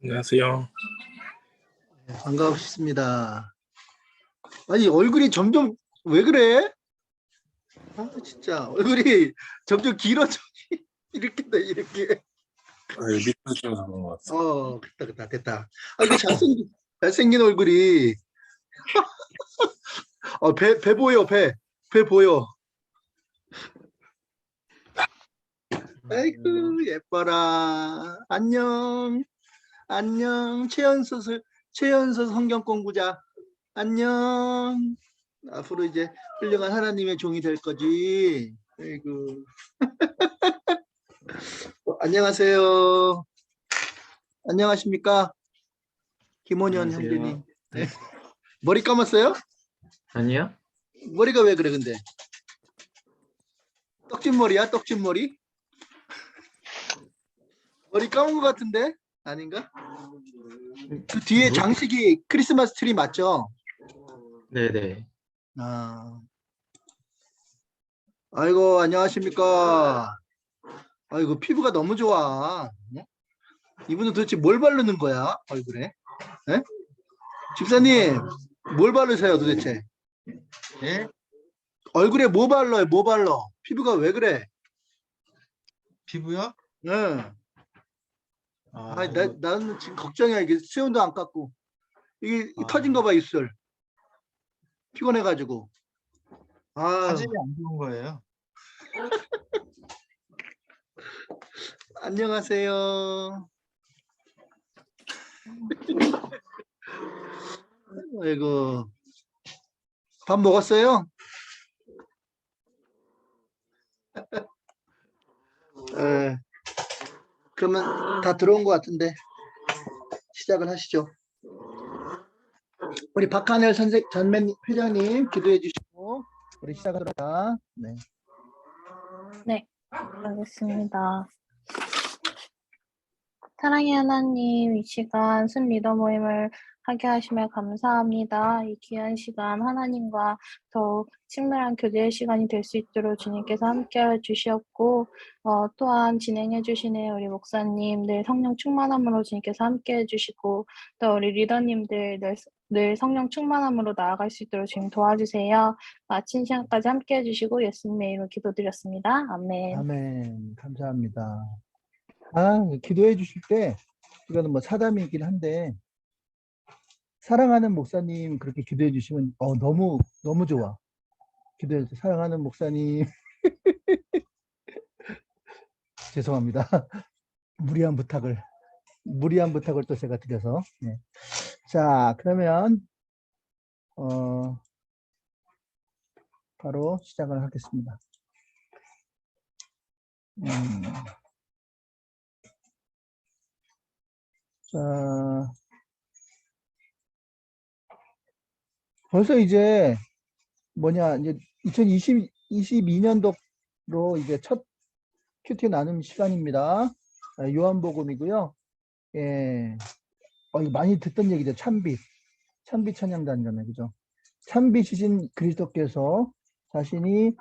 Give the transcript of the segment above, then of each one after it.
안녕하세요. 반갑습니다. 아니 얼굴이 점점 왜 그래? 아 진짜 얼굴이 점점 길어져. 이렇게 이렇게. 밑에서 그런 것 같아요. 됐다. 아 이거 잘생긴 얼굴이. 배 보여 배 보여. 아이고 예뻐라. 안녕 최연소 성경 공부자. 안녕. 앞으로 이제 훌륭한 하나님의 종이 될 거지. 아이고. 안녕하세요. 안녕하십니까? 김원현 형제님. 네. 머리 감았어요? 아니요? 머리가 왜 그래 근데? 떡진머리야? 떡진머리? 머리 감은 것 같은데? 아닌가? 그 뒤에 장식이 크리스마스 트리 맞죠? 네네. 아이고 안녕하십니까? 아이고 피부가 너무 좋아. 이분은 도대체 뭘 바르는 거야 얼굴에? 네? 집사님 뭘 바르세요 도대체? 예? 얼굴에 뭐 발라요? 뭐 발라? 피부가 왜 그래? 피부요? 네. 나는 지금 걱정이야. 이게 수염도 안 깎고 이게 터진 거 봐 입술. 피곤해가지고. 사진이 안 좋은 거예요. 안녕하세요. 아이고 밥 먹었어요? 그러면 다 들어온 것 같은데 시작을 하시죠. 우리 박하늘 전men 회장님 기도해 주시고 우리 시작하도록 합니다. 네. 네, 알겠습니다. 사랑의 하나님, 이 시간 순 리더 모임을 하게 하시며 감사합니다. 이 귀한 시간 하나님과 더욱 친밀한 교제의 시간이 될 수 있도록 주님께서 함께 주시었고 또한 진행해 주시는 우리 목사님들 성령 충만함으로 주님께서 함께 해주시고 또 우리 리더님들 늘 성령 충만함으로 나아갈 수 있도록 주님 도와주세요. 마친 시간까지 함께 해주시고 예수님의 이름으로 기도드렸습니다. 아멘. 아멘. 감사합니다. 기도해 주실 때 이거는 뭐 사담이긴 한데 사랑하는 목사님 그렇게 기도해 주시면 너무 좋아. 기도해 주세요. 사랑하는 목사님. 죄송합니다. 무리한 부탁을 또 제가 드려서. 네. 자, 그러면 바로 시작을 하겠습니다. 자, 벌써 이제 이제 2022년도로 이제 첫 큐티 나눔 시간입니다. 요한복음이고요. 예. 이거 많이 듣던 얘기죠. 찬빛 찬양단잖아요. 그죠? 찬빛이신 그리스도께서 자신이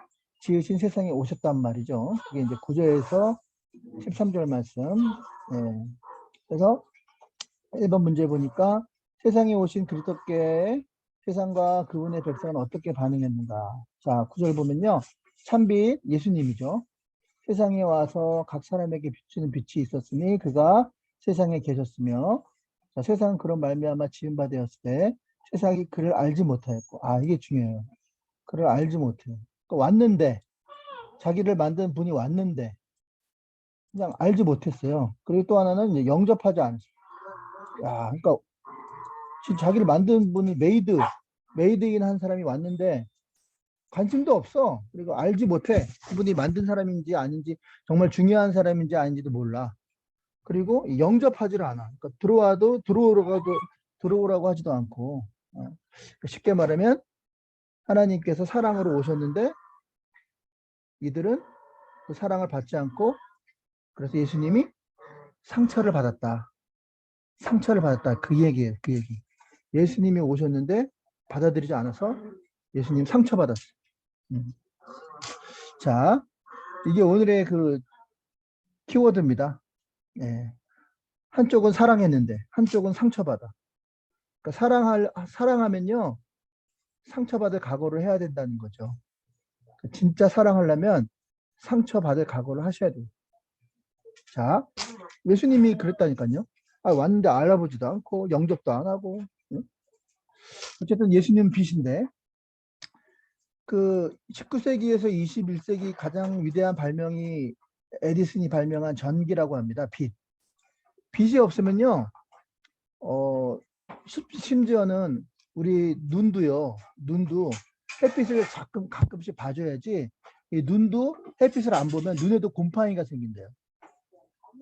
지으신 세상에 오셨단 말이죠. 그게 이제 9절에서 13절 말씀. 예. 그래서 1번 문제 보니까 세상에 오신 그리스도께 세상과 그분의 백성은 어떻게 반응했는가. 자, 9절 보면요. 찬빛 예수님이죠. 세상에 와서 각 사람에게 비추는 빛이 있었으니 그가 세상에 계셨으며, 자, 세상은 그런 말미암아 지은 바 되었을 때 세상이 그를 알지 못하였고, 이게 중요해요. 그를 알지 못해요. 그러니까 왔는데, 자기를 만든 분이 왔는데 그냥 알지 못했어요. 그리고 또 하나는 이제 영접하지 않았어요. 그러니까 지금 자기를 만든 분이 메이드인 한 사람이 왔는데 관심도 없어. 그리고 알지 못해. 그분이 만든 사람인지 아닌지, 정말 중요한 사람인지 아닌지도 몰라. 그리고 영접하지를 않아. 그러니까 들어와도 들어오라고 하지도 않고. 쉽게 말하면 하나님께서 사랑으로 오셨는데 이들은 그 사랑을 받지 않고, 그래서 예수님이 상처를 받았다. 그 얘기예요. 그 얘기. 예수님이 오셨는데 받아들이지 않아서 예수님 상처받았어요. 자, 이게 오늘의 그 키워드입니다. 예. 한쪽은 사랑했는데 한쪽은 상처받아. 그러니까 사랑하면요 상처받을 각오를 해야 된다는 거죠. 진짜 사랑하려면 상처받을 각오를 하셔야 돼요. 자, 예수님이 그랬다니까요. 왔는데 알아보지도 않고 영접도 안 하고. 응? 어쨌든 예수님은 빛인데 그 19세기에서 21세기 가장 위대한 발명이 에디슨이 발명한 전기라고 합니다. 빛. 빛이 없으면요. 심지어는 우리 눈도 햇빛을 가끔씩 봐줘야지 이 눈도 햇빛을 안 보면 눈에도 곰팡이가 생긴대요.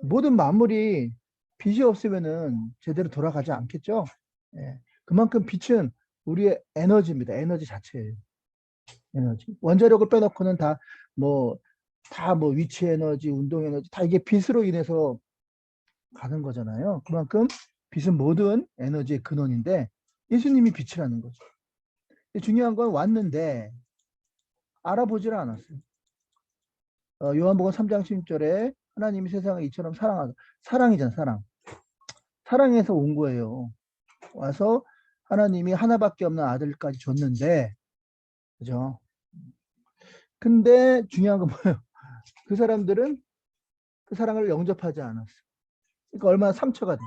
모든 만물이 빛이 없으면은 제대로 돌아가지 않겠죠. 예. 그만큼 빛은 우리의 에너지입니다. 에너지 자체예요. 에너지. 원자력을 빼놓고는 다 뭐 위치 에너지, 운동 에너지 다 이게 빛으로 인해서 가는 거잖아요. 그만큼 빛은 모든 에너지의 근원인데 예수님이 빛이라는 거죠. 중요한 건 왔는데 알아보지를 않았어요. 요한복음 3장 16절에 하나님이 세상을 이처럼 사랑하다. 사랑이잖아, 사랑. 사랑해서 온 거예요. 와서 하나님이 하나밖에 없는 아들까지 줬는데, 그죠? 근데 중요한 건 뭐예요? 그 사람들은 그 사랑을 영접하지 않았어. 그러니까 얼마나 상처가 돼.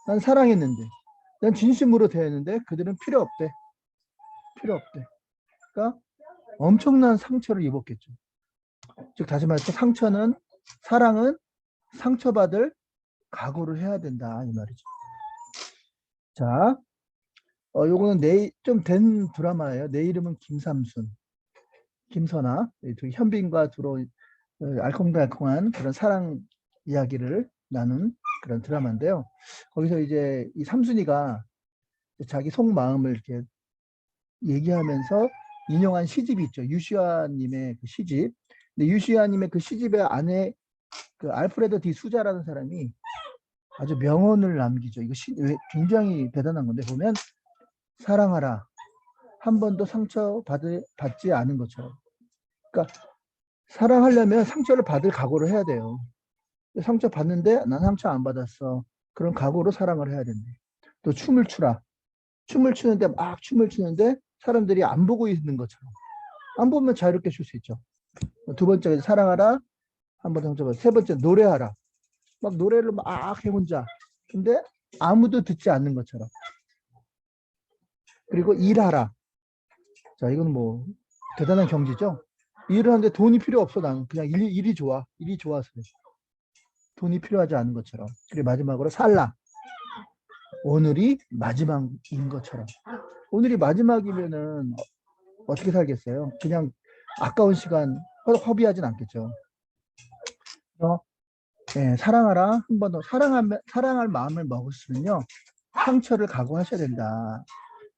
난 사랑했는데, 난 진심으로 대했는데 그들은 필요 없대. 필요 없대. 그러니까 엄청난 상처를 입었겠죠. 즉 다시 말해서 사랑은 상처받을 각오를 해야 된다 이 말이죠. 자, 요거는 좀 된 드라마예요. 내 이름은 김삼순, 김선아, 현빈과 두로 알콩달콩한 그런 사랑 이야기를 나눈 그런 드라마인데요. 거기서 이제 이 삼순이가 자기 속마음을 이렇게 얘기하면서 인용한 시집이 있죠. 유시아님의 그 시집. 근데 유시아님의 그 시집의 안에 그 알프레도 디 수자라는 사람이 아주 명언을 남기죠. 이거 굉장히 대단한 건데 보면 사랑하라. 한 번도 받지 않은 것처럼. 그러니까 사랑하려면 상처를 받을 각오를 해야 돼요. 상처 받는데 난 상처 안 받았어. 그런 각오로 사랑을 해야 된대. 또 춤을 추라. 춤을 추는데 막 춤을 추는데 사람들이 안 보고 있는 것처럼. 안 보면 자유롭게 출 수 있죠. 두 번째 사랑하라. 한 번 상처받아. 세 번째 노래하라. 막 노래를 막 해 혼자. 근데 아무도 듣지 않는 것처럼. 그리고 일하라. 자, 이건 뭐 대단한 경지죠. 일을 하는데 돈이 필요 없어. 나는 그냥 일이 좋아. 일이 좋아서. 돈이 필요하지 않은 것처럼. 그리고 마지막으로 살라. 오늘이 마지막인 것처럼. 오늘이 마지막이면은 어떻게 살겠어요? 그냥 아까운 시간 허비하진 않겠죠. 그래서 사랑하라. 한 번 더 사랑할 마음을 먹으시면요 상처를 각오하셔야 된다.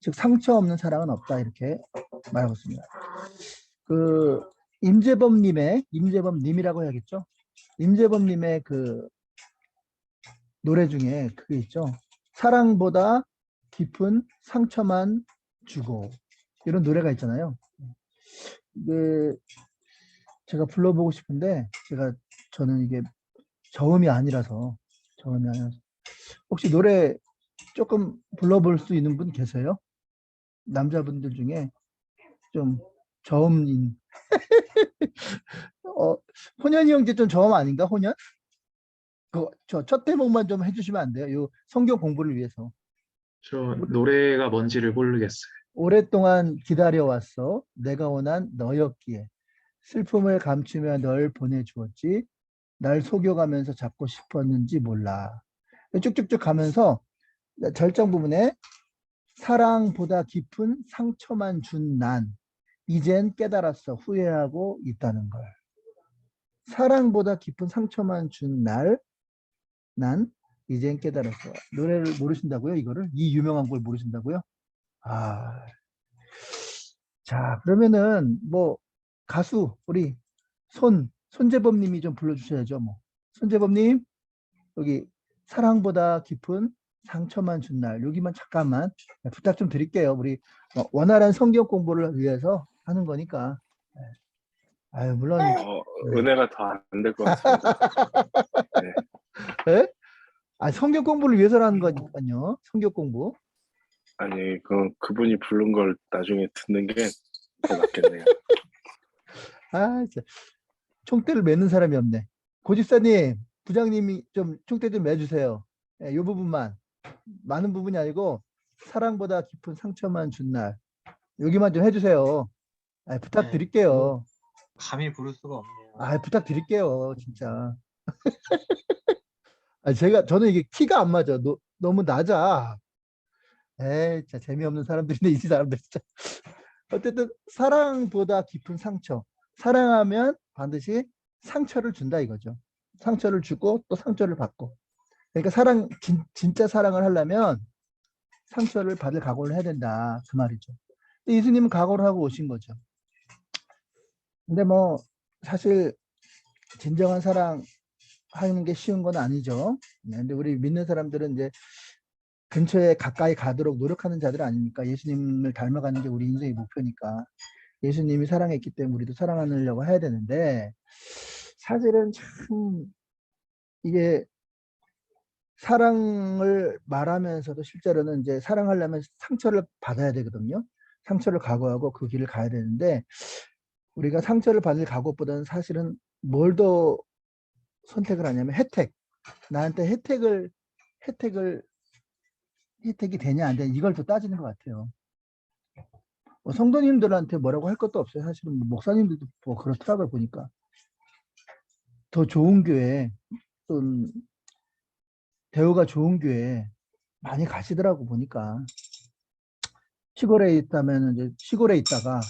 즉 상처 없는 사랑은 없다 이렇게 말하고 있습니다. 그 임재범님이라고 해야겠죠. 임재범님의 그 노래 중에 그게 있죠. 사랑보다 깊은 상처만 주고 이런 노래가 있잖아요. 제가 불러보고 싶은데 저는 이게 저음이 아니라서 혹시 노래 조금 불러볼 수 있는 분 계세요? 남자분들 중에 좀 저음인 혼연이 형제 좀 저음 아닌가? 혼연? 저 첫 대목만 좀 해주시면 안 돼요? 요 성경 공부를 위해서. 저 노래가 뭔지를 모르겠어요. 오랫동안 기다려왔어. 내가 원한 너였기에. 슬픔을 감추며 널 보내주었지. 날 속여가면서 잡고 싶었는지 몰라. 쭉쭉쭉 가면서 절정 부분에 사랑보다 깊은 상처만 준 난. 이젠 깨달았어. 후회하고 있다는 걸. 사랑보다 깊은 상처만 준 난 이젠 깨달았어. 노래를 모르신다고요? 이거를? 이 유명한 걸 모르신다고요? 자, 그러면은 뭐 가수 우리 손재범 님이 좀 불러주셔야죠. 뭐 손재범님 여기 사랑보다 깊은 상처만 준 날 여기만 잠깐만 부탁 좀 드릴게요. 우리 원활한 성경 공부를 위해서 하는 거니까. 물론 은혜가 더 안 될 것 같습니다. 네. 네? 아, 성경 공부를 위해서라는 거니까요. 성경 공부. 아니, 그분이 부른 걸 나중에 듣는 게 더 낫겠네요. 아, 진짜. 총대를 매는 사람이 없네. 고집사님, 부장님이 좀 총대 좀 매주세요. 예, 이 부분만. 많은 부분이 아니고 사랑보다 깊은 상처만 준 날. 여기만 좀 해주세요. 아, 부탁드릴게요. 감히 부를 수가 없네요. 아, 부탁드릴게요. 진짜. 아, 저는 이게 키가 안 맞아. 너무 낮아. 에이, 진짜 재미없는 사람들인데, 이 사람들 진짜. 어쨌든, 사랑보다 깊은 상처. 사랑하면 반드시 상처를 준다 이거죠. 상처를 주고 또 상처를 받고. 그러니까 진짜 사랑을 하려면 상처를 받을 각오를 해야 된다. 그 말이죠. 근데 예수님은 각오를 하고 오신 거죠. 근데 뭐, 사실, 진정한 사랑 하는 게 쉬운 건 아니죠. 네, 근데 우리 믿는 사람들은 이제 근처에 가까이 가도록 노력하는 자들 아닙니까? 예수님을 닮아가는 게 우리 인생의 목표니까. 예수님이 사랑했기 때문에 우리도 사랑하려고 해야 되는데, 사실은 참 이게 사랑을 말하면서도 실제로는 이제 사랑하려면 상처를 받아야 되거든요. 상처를 각오하고 그 길을 가야 되는데, 우리가 상처를 받을 각오보다는 사실은 뭘 더 선택을 하냐면 나한테 혜택이 되냐 안 되냐 이걸 더 따지는 것 같아요. 뭐 성도님들한테 뭐라고 할 것도 없어요. 사실은 뭐 목사님들도 뭐 그렇더라고요. 보니까 더 좋은 교회 또 대우가 좋은 교회 많이 가시더라고. 보니까 시골에 있다면 이제 시골에 있다가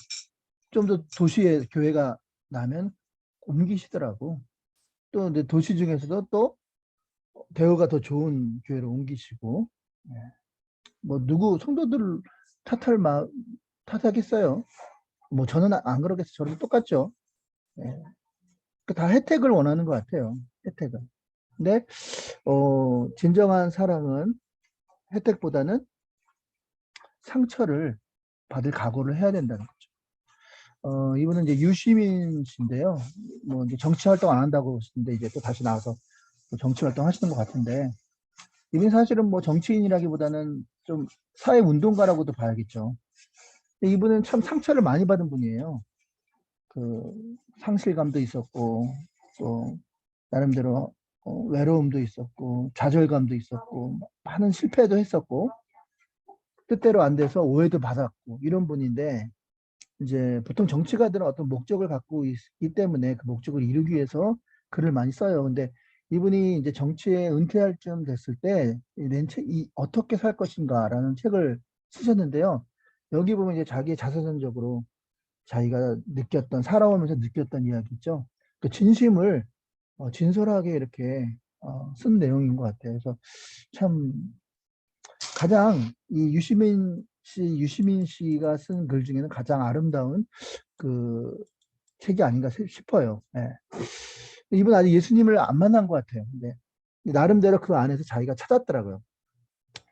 좀 더 도시에 교회가 나면 옮기시더라고. 또 이제 도시 중에서도 또 대우가 더 좋은 교회로 옮기시고, 예. 뭐 누구 성도들 탓하겠어요. 뭐 저는 안 그러겠어요. 저도 똑같죠. 예. 다 혜택을 원하는 것 같아요. 혜택을. 근데 진정한 사랑은 혜택보다는 상처를 받을 각오를 해야 된다는 거죠. 이분은 이제 유시민 씨인데요. 뭐 이제 정치 활동 안 한다고 했는데 이제 또 다시 나와서 또 정치 활동 하시는 것 같은데, 이분 사실은 뭐 정치인이라기보다는 좀 사회 운동가라고도 봐야겠죠. 근데 이분은 참 상처를 많이 받은 분이에요. 그 상실감도 있었고 또 나름대로 외로움도 있었고 좌절감도 있었고 많은 실패도 했었고 뜻대로 안 돼서 오해도 받았고 이런 분인데, 이제 보통 정치가들은 어떤 목적을 갖고 있기 때문에 그 목적을 이루기 위해서 글을 많이 써요. 근데 이분이 이제 정치에 은퇴할 쯤 됐을 때 이 어떻게 살 것인가라는 책을 쓰셨는데요. 여기 보면 이제 자기의 자서전적으로 자기가 살아오면서 느꼈던 이야기 있죠. 그 진심을 진솔하게 이렇게 쓴 내용인 것 같아요. 그래서 참 가장 이 유시민 씨가 쓴 글 중에는 가장 아름다운 그 책이 아닌가 싶어요. 예. 이분 아직 예수님을 안 만난 것 같아요. 근데 나름대로 그 안에서 자기가 찾았더라고요.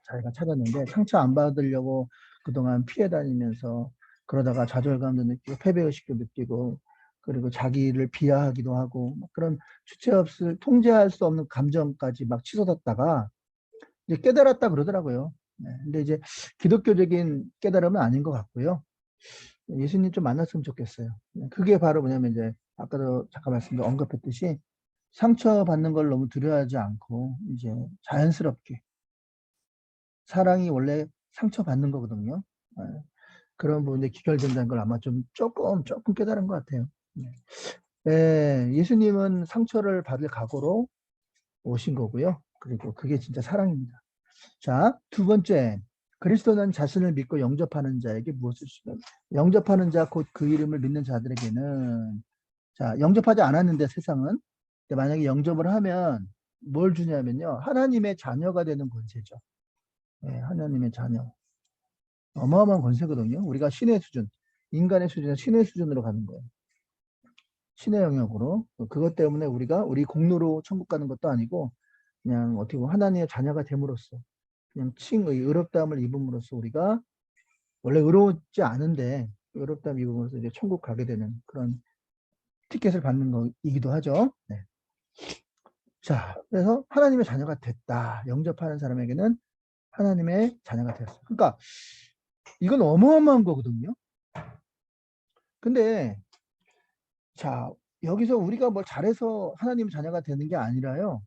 자기가 찾았는데 상처 안 받으려고 그동안 피해 다니면서 그러다가 좌절감도 느끼고 패배의식도 느끼고 그리고 자기를 비하하기도 하고 그런 통제할 수 없는 감정까지 막 치솟았다가 이제 깨달았다 그러더라고요. 네. 근데 이제 기독교적인 깨달음은 아닌 것 같고요. 예수님 좀 만났으면 좋겠어요. 그게 바로 뭐냐면 이제 아까도 잠깐 언급했듯이 상처받는 걸 너무 두려워하지 않고 이제 자연스럽게 사랑이 원래 상처받는 거거든요. 네. 그런 부분에 기결된다는 걸 아마 조금 깨달은 것 같아요. 네. 네, 예수님은 상처를 받을 각오로 오신 거고요. 그리고 그게 진짜 사랑입니다. 자, 두 번째, 그리스도는 자신을 믿고 영접하는 자에게 무엇을 주시냐? 영접하는 자, 곧 그 이름을 믿는 자들에게는, 자, 영접하지 않았는데 세상은, 근데 만약에 영접을 하면 뭘 주냐면요, 하나님의 자녀가 되는 권세죠. 네, 하나님의 자녀. 어마어마한 권세거든요. 우리가 신의 수준, 인간의 수준은 신의 수준으로 가는 거예요. 신의 영역으로. 그것 때문에 우리 공로로 천국 가는 것도 아니고, 그냥 어떻게 보면 하나님의 자녀가 됨으로써 그냥 의롭다함을 입음으로써 우리가 원래 의롭지 않은데 의롭다함 입음으로써 이제 천국 가게 되는 그런 티켓을 받는 거이기도 하죠. 네. 자, 그래서 하나님의 자녀가 됐다. 영접하는 사람에게는 하나님의 자녀가 되었어요. 그러니까 이건 어마어마한 거거든요. 근데 자, 여기서 우리가 뭘 잘해서 하나님의 자녀가 되는 게 아니라요.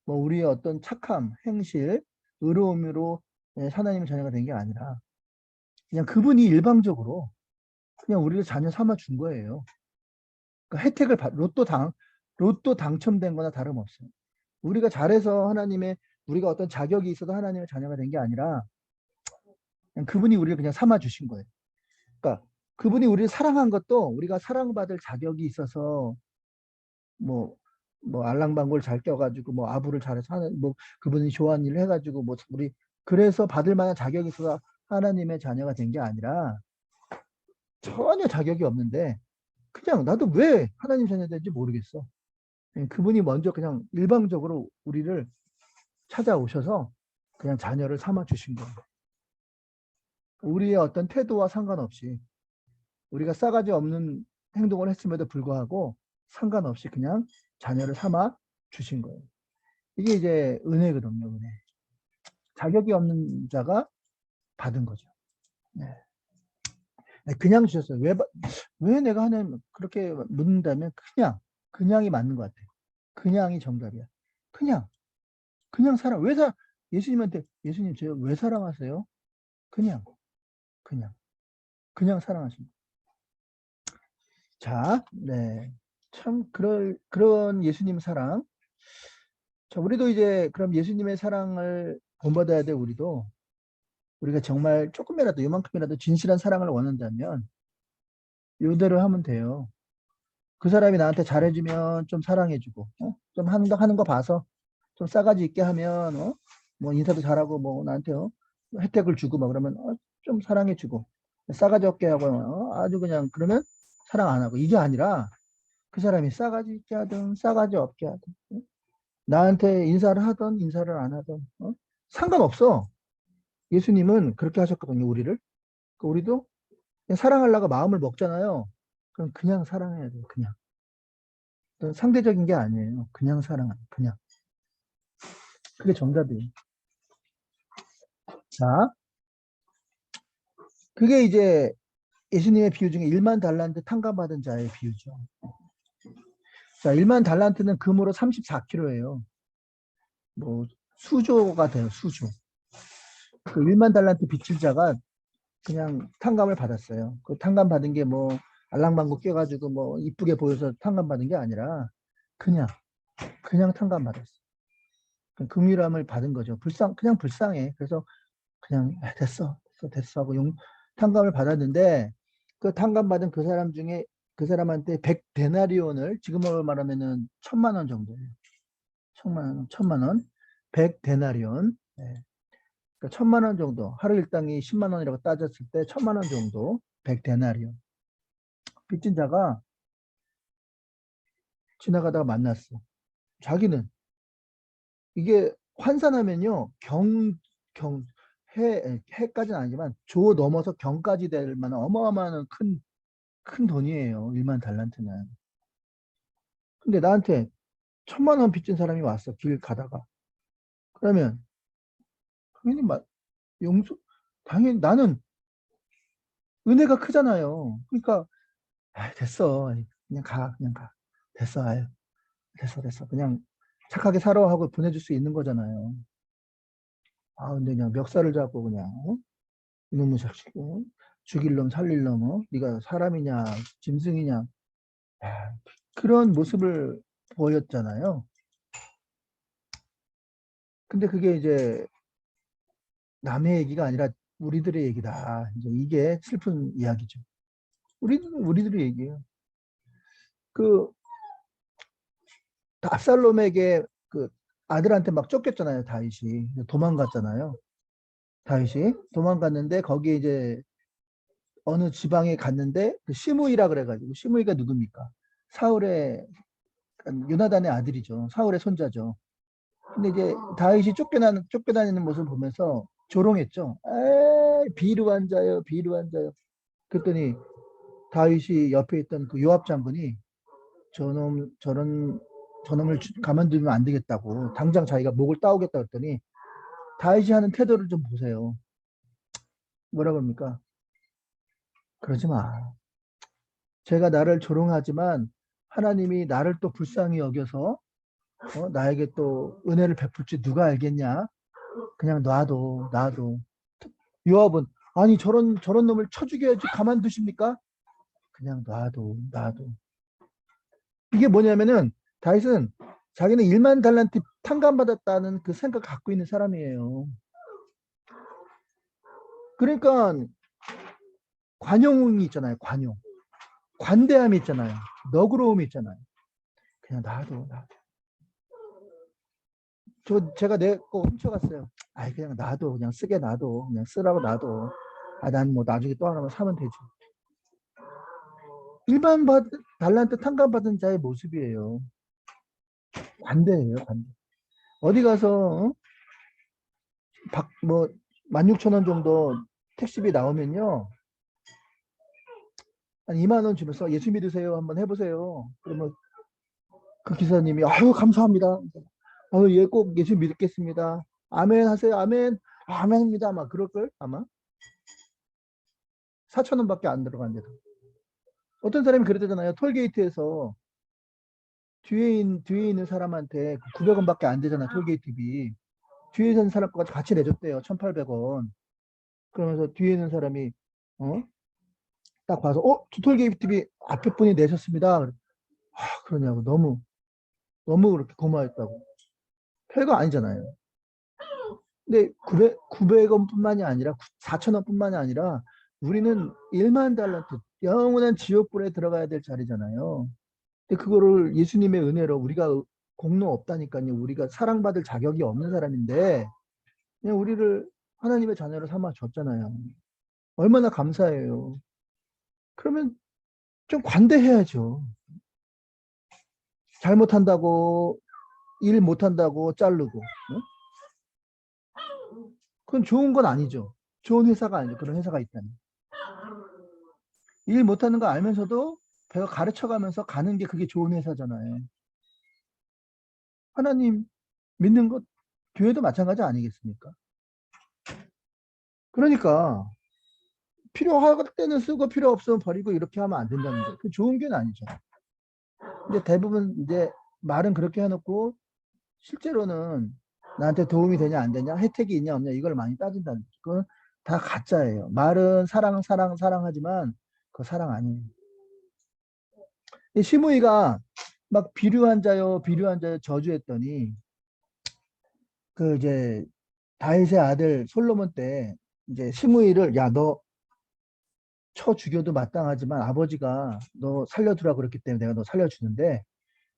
뭐 우리의 어떤 착함, 행실, 의로움으로 하나님의 자녀가 된 게 아니라 그냥 그분이 일방적으로 그냥 우리를 자녀 삼아 준 거예요. 그러니까 혜택을 로또 당첨된 거나 다름없어요. 우리가 잘해서 우리가 어떤 자격이 있어도 하나님의 자녀가 된 게 아니라 그냥 그분이 우리를 그냥 삼아 주신 거예요. 그러니까 그분이 우리를 사랑한 것도 우리가 사랑받을 자격이 있어서 뭐 알랑방구를 잘 껴가지고 뭐 아부를 잘해서 하는 뭐 그분이 좋아하는 일을 해가지고 뭐 우리 그래서 받을 만한 자격이 있어서 하나님의 자녀가 된 게 아니라 전혀 자격이 없는데 그냥 나도 왜 하나님 자녀 된지 모르겠어. 그분이 먼저 그냥 일방적으로 우리를 찾아오셔서 그냥 자녀를 삼아 주신 거예요. 우리의 어떤 태도와 상관없이 우리가 싸가지 없는 행동을 했음에도 불구하고 상관없이 그냥 자녀를 삼아 주신 거예요. 이게 이제 은혜거든요. 은혜. 자격이 없는 자가 받은 거죠. 네. 그냥 주셨어요. 왜 내가 하나님 그렇게 묻는다면 그냥이 맞는 것 같아요. 그냥이 정답이야. 그냥 예수님한테 예수님 제가 왜 사랑하세요? 그냥 사랑하십니다. 자, 네. 참 그런 예수님 사랑. 자, 우리도 이제 그럼 예수님의 사랑을 본받아야 돼. 우리가 정말 조금이라도 이만큼이라도 진실한 사랑을 원한다면 이대로 하면 돼요. 그 사람이 나한테 잘해주면 좀 사랑해주고, 좀 하는 거 봐서 좀 싸가지 있게 하면, 뭐 인사도 잘하고, 뭐 나한테 혜택을 주고, 막 그러면 좀 사랑해주고, 싸가지 없게 하고, 아주 그냥 그러면 사랑 안 하고, 이게 아니라 그 사람이 싸가지 있게 하든 싸가지 없게 하든, 나한테 인사를 하든 인사를 안 하든, 상관없어. 예수님은 그렇게 하셨거든요, 우리를. 우리도 그냥 사랑하려고 마음을 먹잖아요. 그럼 그냥 사랑해야 돼요, 그냥. 상대적인 게 아니에요. 그냥 사랑하는, 그냥. 그게 정답이에요. 자, 그게 이제 예수님의 비유 중에 1만 달란트 탕감받은 자의 비유죠. 자, 1만 달란트는 금으로 34kg예요. 뭐 수조가 돼요, 수조. 그 1만 달란트 빚질 자가 그냥 탕감을 받았어요. 그 탕감 받은 게 뭐 알랑방구 껴가지고 뭐 이쁘게 보여서 탕감 받은 게 아니라 그냥 탕감 받았어요. 금유람을 받은 거죠. 그냥 불쌍해. 그래서 그냥 됐어 하고 탕감을 받았는데 그 탕감 받은 그 사람 중에 그 사람한테 100데나리온을 지금으로 말하면은 1000만 원 정도예요. 1000만 원. 100데나리온. 네. 그러니까 1000만 원 정도. 하루 일당이 10만 원이라고 따졌을 때 1000만 원 정도. 100데나리온. 빚진 자가 지나가다가 만났어. 자기는 이게 환산하면요. 해까지는 아니지만 조 넘어서 경까지 될 만한 어마어마한 큰 돈이에요. 1만 달란트는. 근데 나한테 1000만 원 빚진 사람이 왔어. 길 가다가. 그러면 당연히 당연히 나는 은혜가 크잖아요. 그러니까 됐어. 그냥 가. 됐어. 됐어. 그냥 착하게 살아 하고 보내줄 수 있는 거잖아요. 근데 그냥 멱살을 잡고 그냥 이놈의 자식 죽일 놈 살릴 놈 네가 사람이냐 짐승이냐 그런 모습을 보였잖아요. 근데 그게 이제 남의 얘기가 아니라 우리들의 얘기다. 이제 이게 슬픈 이야기죠. 우리들의 얘기예요. 그 압살롬에게 그 아들한테 막 쫓겼잖아요. 다윗이 도망갔잖아요. 다윗이 도망갔는데 거기에 이제 어느 지방에 갔는데 그 시므이라 그래가지고 시므이가 누굽니까? 사울의 요나단의 아들이죠. 사울의 손자죠. 근데 이제 다윗이 쫓겨다니는 모습을 보면서 조롱했죠. 비루한 자요. 그랬더니 다윗이 옆에 있던 그 요압 장군이 저런 저놈을 가만두면 안 되겠다고 당장 자기가 목을 따오겠다 그랬더니 다윗이 하는 태도를 좀 보세요. 뭐라 그럽니까? 그러지 마. 제가 나를 조롱하지만 하나님이 나를 또 불쌍히 여겨서 나에게 또 은혜를 베풀지 누가 알겠냐? 그냥 놔둬. 요압은 아니 저런 놈을 쳐 죽여야지 가만두십니까? 그냥 놔둬. 이게 뭐냐면은 다윗은 자기는 1만 달란트 탕감받았다는 그 생각 갖고 있는 사람이에요. 그러니까 관용이 있잖아요. 관대함이 있잖아요. 너그러움이 있잖아요. 그냥 놔둬. 제가 내 거 훔쳐갔어요. 아이 그냥 놔둬. 그냥 쓰게 놔둬. 그냥 쓰라고 놔둬. 난 뭐 나중에 또 하나만 사면 되지. 일반 달란트 탕감받은 자의 모습이에요. 관대해요. 관대. 어디 가서 뭐 16,000원 정도 택시비 나오면요. 한 2만 원 주면서 예수 믿으세요. 한번 해보세요. 그러면 그 기사님이 아유 감사합니다. 아유 예, 꼭 예수 믿겠습니다. 아멘 하세요. 아멘. 아멘입니다. 아마 그럴걸 아마. 4,000원밖에 안 들어간대요. 어떤 사람이 그랬잖아요. 톨게이트에서 뒤에 있는 사람한테 900원밖에 안 되잖아. 톨게이트비. 뒤에 있는 사람과 같이 내줬대요. 1,800원. 그러면서 뒤에 있는 사람이 딱 봐서 톨게이트비 앞에 분이 내셨습니다. 그러냐고 너무 그렇게 고마웠다고. 별거 아니잖아요. 근데 900원뿐만이 아니라 4,000원뿐만이 아니라 우리는 1만 달란트 영원한 지옥불에 들어가야 될 자리잖아요. 근데 그거를 예수님의 은혜로 우리가 공로 없다니까요. 우리가 사랑받을 자격이 없는 사람인데 그냥 우리를 하나님의 자녀로 삼아 줬잖아요. 얼마나 감사해요. 그러면 좀 관대해야죠. 잘못한다고 일 못한다고 자르고 그건 좋은 건 아니죠. 좋은 회사가 아니죠. 그런 회사가 있다니. 일 못하는 거 알면서도 배가 가르쳐가면서 가는 게 그게 좋은 회사잖아요. 하나님 믿는 것 교회도 마찬가지 아니겠습니까? 그러니까 필요할 때는 쓰고 필요 없으면 버리고 이렇게 하면 안 된다는 거예요. 그 좋은 교회는 아니죠. 근데 대부분 이제 말은 그렇게 해놓고 실제로는 나한테 도움이 되냐 안 되냐 혜택이 있냐 없냐 이걸 많이 따진다는 거죠. 그건 다 가짜예요. 말은 사랑하지만 그거 사랑 아니에요. 시므이가 막 비류한 자요 저주했더니 그 이제 다윗의 아들 솔로몬 때 이제 시므이를 야 너 쳐 죽여도 마땅하지만 아버지가 너 살려두라 그랬기 때문에 내가 너 살려주는데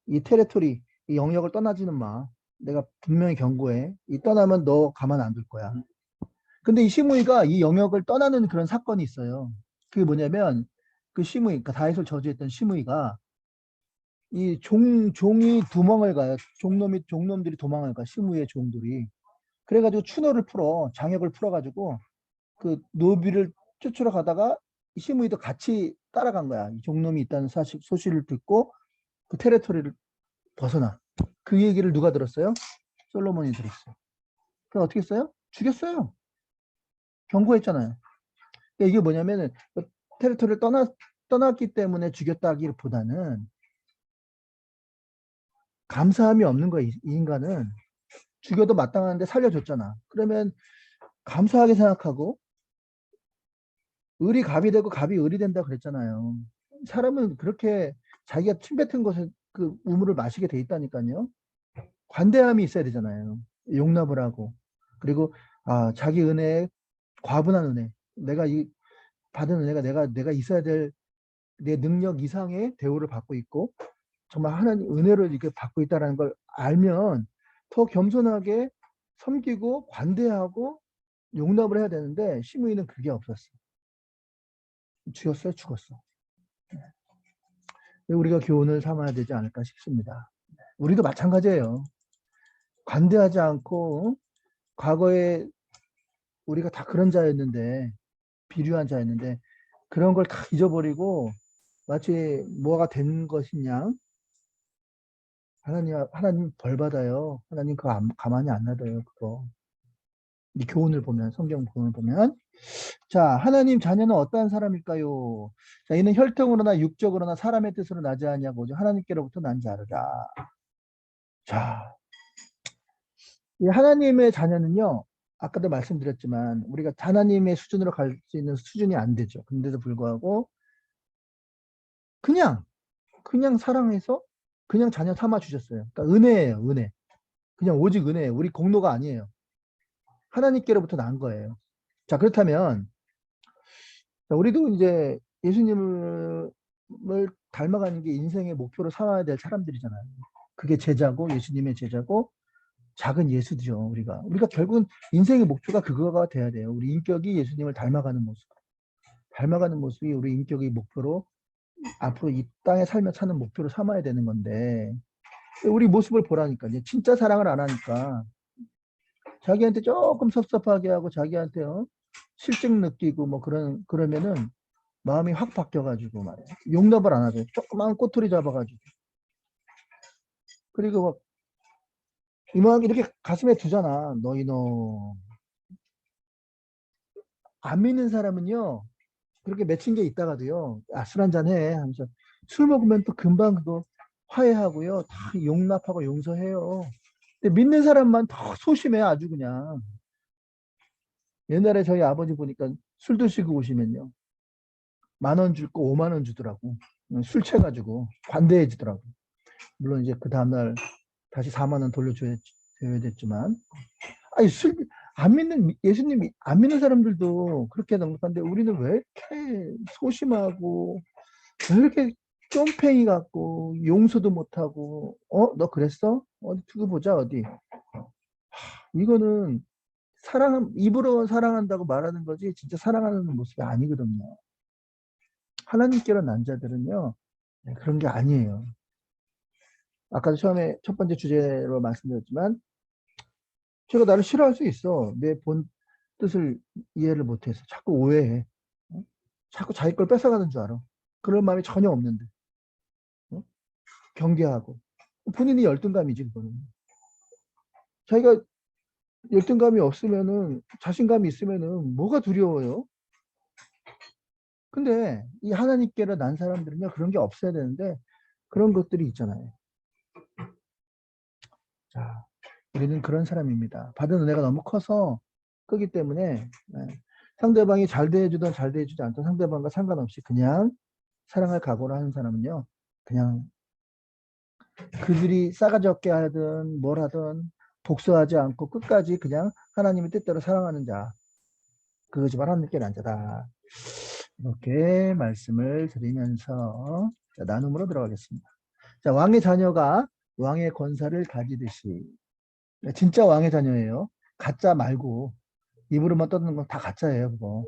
이 테리토리 이 영역을 떠나지는 마. 내가 분명히 경고해. 이 떠나면 너 가만 안 둘 거야. 근데 이 시므이가 이 영역을 떠나는 그런 사건이 있어요. 그게 뭐냐면 그 시므이, 그러니까 다윗을 저주했던 시므이가 이 종이 도망을 가요. 종놈들이 도망을 가. 시므이의 종들이. 그래가지고 추노를 장혁을 풀어가지고 그 노비를 쫓으러 가다가 이 시므이도 같이 따라간 거야. 이 종놈이 있다는 소식을 듣고 그 테리토리를 벗어나. 그 얘기를 누가 들었어요? 솔로몬이 들었어요. 그럼 어떻게 했어요? 죽였어요. 경고했잖아요. 그러니까 이게 뭐냐면은 테리토리를 떠났기 때문에 죽였다기보다는 감사함이 없는 거야. 이 인간은 죽여도 마땅한데 살려줬잖아. 그러면 감사하게 생각하고 을이 갑이 되고 갑이 을이 된다 그랬잖아요. 사람은 그렇게 자기가 침뱉은 것에 그 우물을 마시게 돼 있다니까요. 관대함이 있어야 되잖아요. 용납을 하고 그리고 자기 은혜에 과분한 은혜, 내가 받은 은혜가 내가 있어야 될 내 능력 이상의 대우를 받고 있고 정말 하나님 은혜를 이렇게 받고 있다는 걸 알면 더 겸손하게 섬기고 관대하고 용납을 해야 되는데 시므이는 그게 없었어. 죽었어. 우리가 교훈을 삼아야 되지 않을까 싶습니다. 우리도 마찬가지예요. 관대하지 않고 과거에 우리가 다 그런 자였는데 비류한 자였는데 그런 걸 다 잊어버리고 마치 뭐가 된 것이냐 하나님 벌 받아요. 하나님 그거 가만히 안 놔둬요. 그거. 이 교훈을 보면, 성경 교훈을 보면. 자, 하나님 자녀는 어떠한 사람일까요? 자, 이는 혈통으로나 육적으로나 사람의 뜻으로 나지 아니하고 오직 하나님께로부터 난 자르라. 자, 이 하나님의 자녀는요, 아까도 말씀드렸지만 우리가 하나님의 수준으로 갈 수 있는 수준이 안 되죠. 근데도 불구하고 그냥 사랑해서 그냥 자녀 삼아 주셨어요. 그러니까 은혜예요, 은혜. 그냥 오직 은혜예요. 우리 공로가 아니에요. 하나님께로부터 난 거예요. 자, 그렇다면 자, 우리도 이제 예수님을 닮아가는 게 인생의 목표로 삼아야 될 사람들이잖아요. 그게 제자고 예수님의 제자고 작은 예수죠. 우리가 결국은 인생의 목표가 그거가 돼야 돼요. 우리 인격이 예수님을 닮아가는 모습이 우리 인격의 목표로 앞으로 이 땅에 살며 사는 목표로 삼아야 되는 건데 우리 모습을 보라니까 이제 진짜 사랑을 안 하니까 자기한테 조금 섭섭하게 하고 자기한테 실증 느끼고 뭐 그러면은 마음이 확 바뀌어가지고 말이야. 용납을 안 하죠. 조그만 꼬투리 잡아가지고 그리고 막 이만 이렇게 가슴에 두잖아. 너희 너. 안 믿는 사람은요. 그렇게 맺힌 게 있다가도요. 아, 술 한잔 해 하면서 술 먹으면 또 금방 그거 화해하고요. 다 용납하고 용서해요. 근데 믿는 사람만 더 소심해 아주 그냥. 옛날에 저희 아버지 보니까 술 드시고 오시면요. 10,000원 줄 거 50,000원 주더라고. 술 취해가지고 관대해 지더라고. 물론 이제 그 다음날 다시 40,000원 돌려줘야 됐지만 아니 안 믿는 예수님이 안 믿는 사람들도 그렇게 넉넉한데 우리는 왜 이렇게 소심하고 왜 이렇게 쫌팽이 같고 용서도 못하고 너 그랬어? 어디 두고 보자 어디. 이거는 입으로 사랑한다고 말하는 거지 진짜 사랑하는 모습이 아니거든요. 하나님께로 난 자들은요 그런 게 아니에요. 아까도 처음에 첫 번째 주제로 말씀드렸지만 제가 나를 싫어할 수 있어. 내 본 뜻을 이해를 못해서 자꾸 오해해. 자꾸 자기 걸 뺏어가는 줄 알아. 그런 마음이 전혀 없는데 경계하고 본인이 열등감이지 그거는. 자기가 열등감이 없으면은 자신감이 있으면은 뭐가 두려워요? 근데 이 하나님께로 난 사람들은요 그런 게 없어야 되는데 그런 것들이 있잖아요. 자, 우리는 그런 사람입니다. 받은 은혜가 너무 커서 크기 때문에 상대방이 잘 대해주든 잘 대해주지 않든 상대방과 상관없이 그냥 사랑할 각오를 하는 사람은요. 그냥 그들이 싸가지 없게 하든 뭘 하든 복수하지 않고 끝까지 그냥 하나님의 뜻대로 사랑하는 자. 그것이 바로 하나님께 난 자다. 이렇게 말씀을 드리면서 나눔으로 들어가겠습니다. 자, 왕의 자녀가 왕의 권세를 가지듯이 진짜 왕의 자녀예요. 가짜 말고 입으로만 떠드는 건 다 가짜예요. 그거.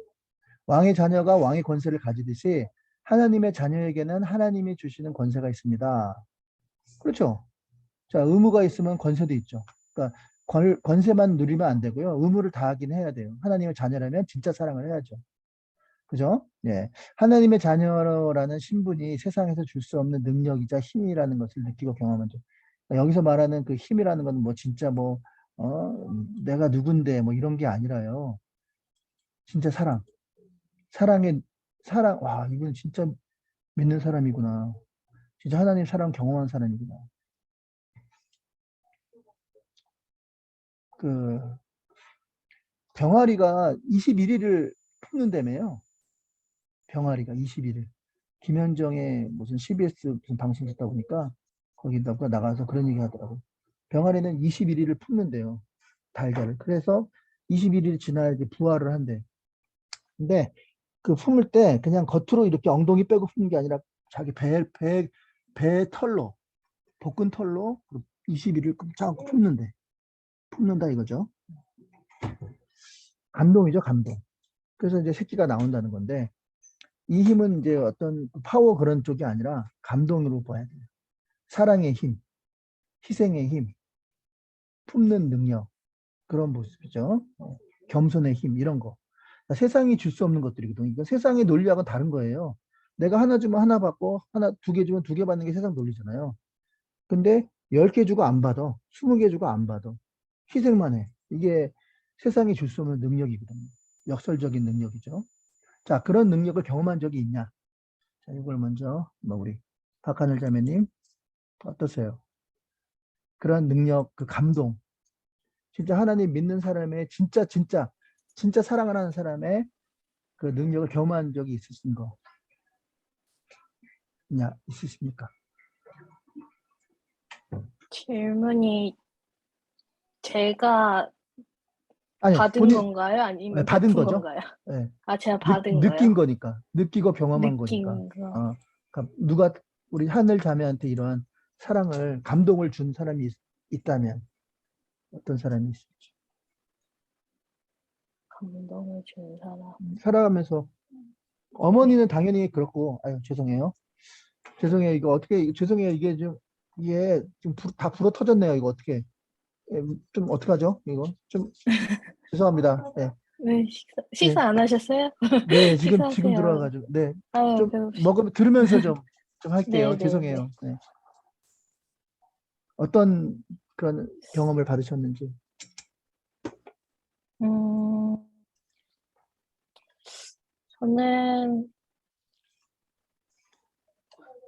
왕의 자녀가 왕의 권세를 가지듯이 하나님의 자녀에게는 하나님이 주시는 권세가 있습니다. 그렇죠? 자, 의무가 있으면 권세도 있죠. 그러니까 권세만 누리면 안 되고요. 의무를 다하긴 해야 돼요. 하나님의 자녀라면 진짜 사랑을 해야죠. 그죠? 예. 하나님의 자녀라는 신분이 세상에서 줄 수 없는 능력이자 힘이라는 것을 느끼고 경험하죠. 여기서 말하는 그 힘이라는 건 뭐 진짜 뭐, 내가 누군데 뭐 이런 게 아니라요. 진짜 사랑. 와, 이건 진짜 믿는 사람이구나. 진짜 하나님 사랑 경험한 사람이구나. 그, 병아리가 21일을 품는다며요. 병아리가 21일. 김현정의 무슨 CBS 무슨 방송 듣다 보니까 거기다가 나가서 그런 얘기 하더라고. 병아리는 21일을 품는데요. 달걀을. 그래서 21일이 지나야지 부화를 한대. 근데 그 품을 때 그냥 겉으로 이렇게 엉덩이 빼고 품는 게 아니라 자기 배 털로, 복근 털로 21일 쫙 품는데. 품는다 이거죠. 감동이죠, 감동. 그래서 이제 새끼가 나온다는 건데 이 힘은 이제 어떤 파워 그런 쪽이 아니라 감동으로 봐야 돼요. 사랑의 힘, 희생의 힘, 품는 능력 그런 모습이죠. 겸손의 힘 이런 거. 세상이 줄 수 없는 것들이거든요. 그러니까 세상의 논리하고는 다른 거예요. 내가 하나 주면 하나 받고 하나 두 개 주면 두 개 받는 게 세상 논리잖아요. 근데 10개 주고 안 받아. 20개 주고 안 받아. 희생만 해. 이게 세상이 줄 수 없는 능력이거든요. 역설적인 능력이죠. 자, 그런 능력을 경험한 적이 있냐? 자, 이걸 먼저 우리 박하늘 자매님 어떠세요? 그런 능력, 그 감동, 진짜 하나님 믿는 사람의 진짜 사랑을 하는 사람의 그 능력을 경험한 적이 있으신 거 있으십니까? 질문이 제가 아니, 받은 본인 건가요? 아니면 받은 베푼 거죠? 건가요? 네. 아, 제가 받은 느낀 거요? 거니까, 느끼고 경험한 거니까. 느낀 거. 그러니까 누가 우리 하늘 자매한테 이런 사랑을, 감동을 준 사람이 있다면 어떤 사람이 있을지. 감동을 준 사람. 살아가면서 어머니는 당연히 그렇고, 아유 죄송해요. 죄송해요. 이거 어떻게 죄송해요. 이게 좀 다 불어 터졌네요. 이거 어떻게 좀 어떡하죠? 이거 좀 죄송합니다. 네, 왜 네, 식사 안 하셨어요? 네 지금 식사하세요. 들어와가지고 네, 아유, 좀 배고프시. 먹으면 들으면서 좀 할게요. 네네네. 죄송해요. 네. 어떤 그런 경험을 받으셨는지. 음, 저는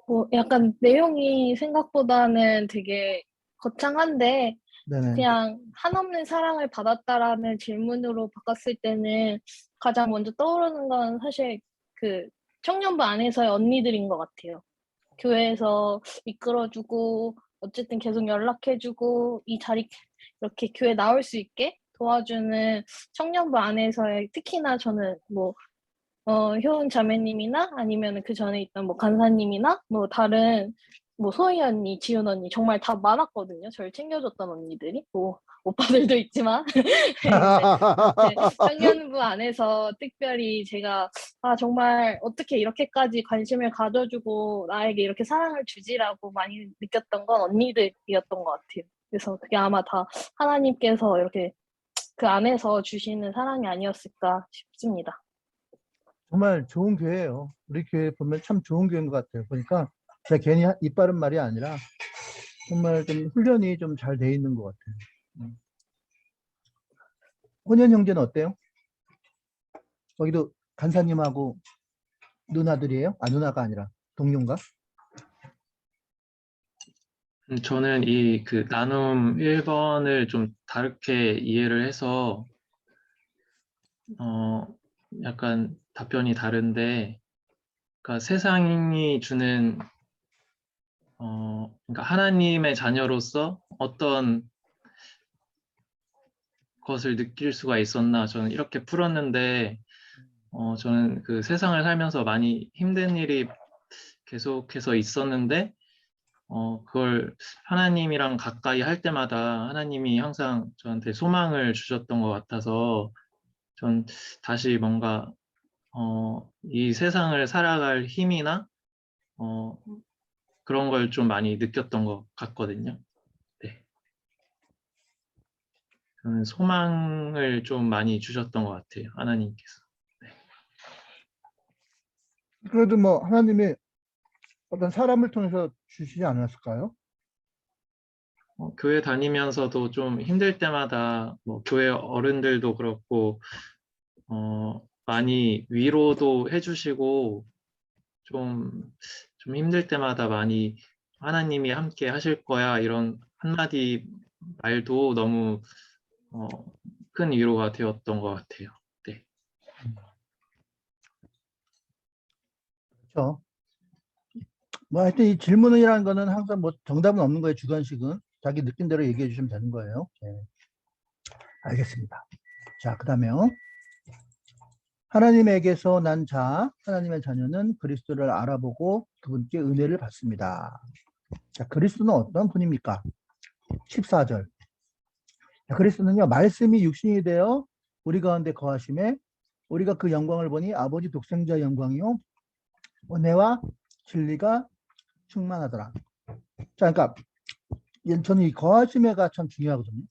뭐 약간 내용이 생각보다는 되게 거창한데 네네. 그냥 한없는 사랑을 받았다라는 질문으로 바꿨을 때는 가장 먼저 떠오르는 건 사실 그 청년부 안에서의 언니들인 것 같아요. 교회에서 이끌어주고 어쨌든 계속 연락해주고 이 자리 이렇게 교회 나올 수 있게 도와주는 청년부 안에서의 특히나 저는 뭐 효은 자매님이나 아니면 그 전에 있던 뭐 간사님이나 뭐 다른 뭐 소희 언니, 지윤 언니 정말 다 많았거든요. 저를 챙겨줬던 언니들이 뭐 오빠들도 있지만 근데 제 청년부 안에서 특별히 제가 정말 어떻게 이렇게까지 관심을 가져주고 나에게 이렇게 사랑을 주지라고 많이 느꼈던 건 언니들이었던 것 같아요. 그래서 그게 아마 다 하나님께서 이렇게 그 안에서 주시는 사랑이 아니었을까 싶습니다. 정말 좋은 교회예요. 우리 교회 보면 참 좋은 교회인 것 같아요. 보니까 제가 괜히 입 바른 말이 아니라 정말 좀 훈련이 좀 잘 돼 있는 것 같아요. 혼연 형제는 어때요? 거기도 간사님하고 누나들이에요? 아, 누나가 아니라 동료인가? 저는 이 그 나눔 1번을 좀 다르게 이해를 해서 약간 답변이 다른데, 그러니까 세상이 주는 그러니까 하나님의 자녀로서 어떤 것을 느낄 수가 있었나, 저는 이렇게 풀었는데, 저는 그 세상을 살면서 많이 힘든 일이 계속해서 있었는데, 그걸 하나님이랑 가까이 할 때마다 하나님이 항상 저한테 소망을 주셨던 것 같아서, 전 다시 뭔가, 이 세상을 살아갈 힘이나, 그런 걸 좀 많이 느꼈던 것 같거든요. 네. 저는 소망을 좀 많이 주셨던 것 같아요, 하나님께서. 그래도 뭐 하나님이 어떤 사람을 통해서 주시지 않았을까요? 교회 다니면서도 좀 힘들 때마다 뭐 교회 어른들도 그렇고 많이 위로도 해주시고 좀, 좀 힘들 때마다 많이 하나님이 함께 하실 거야 이런 한마디 말도 너무 큰 위로가 되었던 것 같아요. 네. 그렇죠. 뭐 하여튼 이 질문이라는 거는 항상 뭐 정답은 없는 거예요. 주관식은. 자기 느낀 대로 얘기해 주시면 되는 거예요. 네. 알겠습니다. 자, 그 다음에요. 하나님에게서 난 하나님의 자녀는 그리스도를 알아보고 그분께 은혜를 받습니다. 자, 그리스도는 어떤 분입니까? 14절. 자, 그리스도는요, 말씀이 육신이 되어 우리 가운데 거하심에 우리가 그 영광을 보니 아버지 독생자 영광이요 은혜와 진리가 충만하더라. 자, 그러니까 저는 이 거하심에가 참 중요하거든요.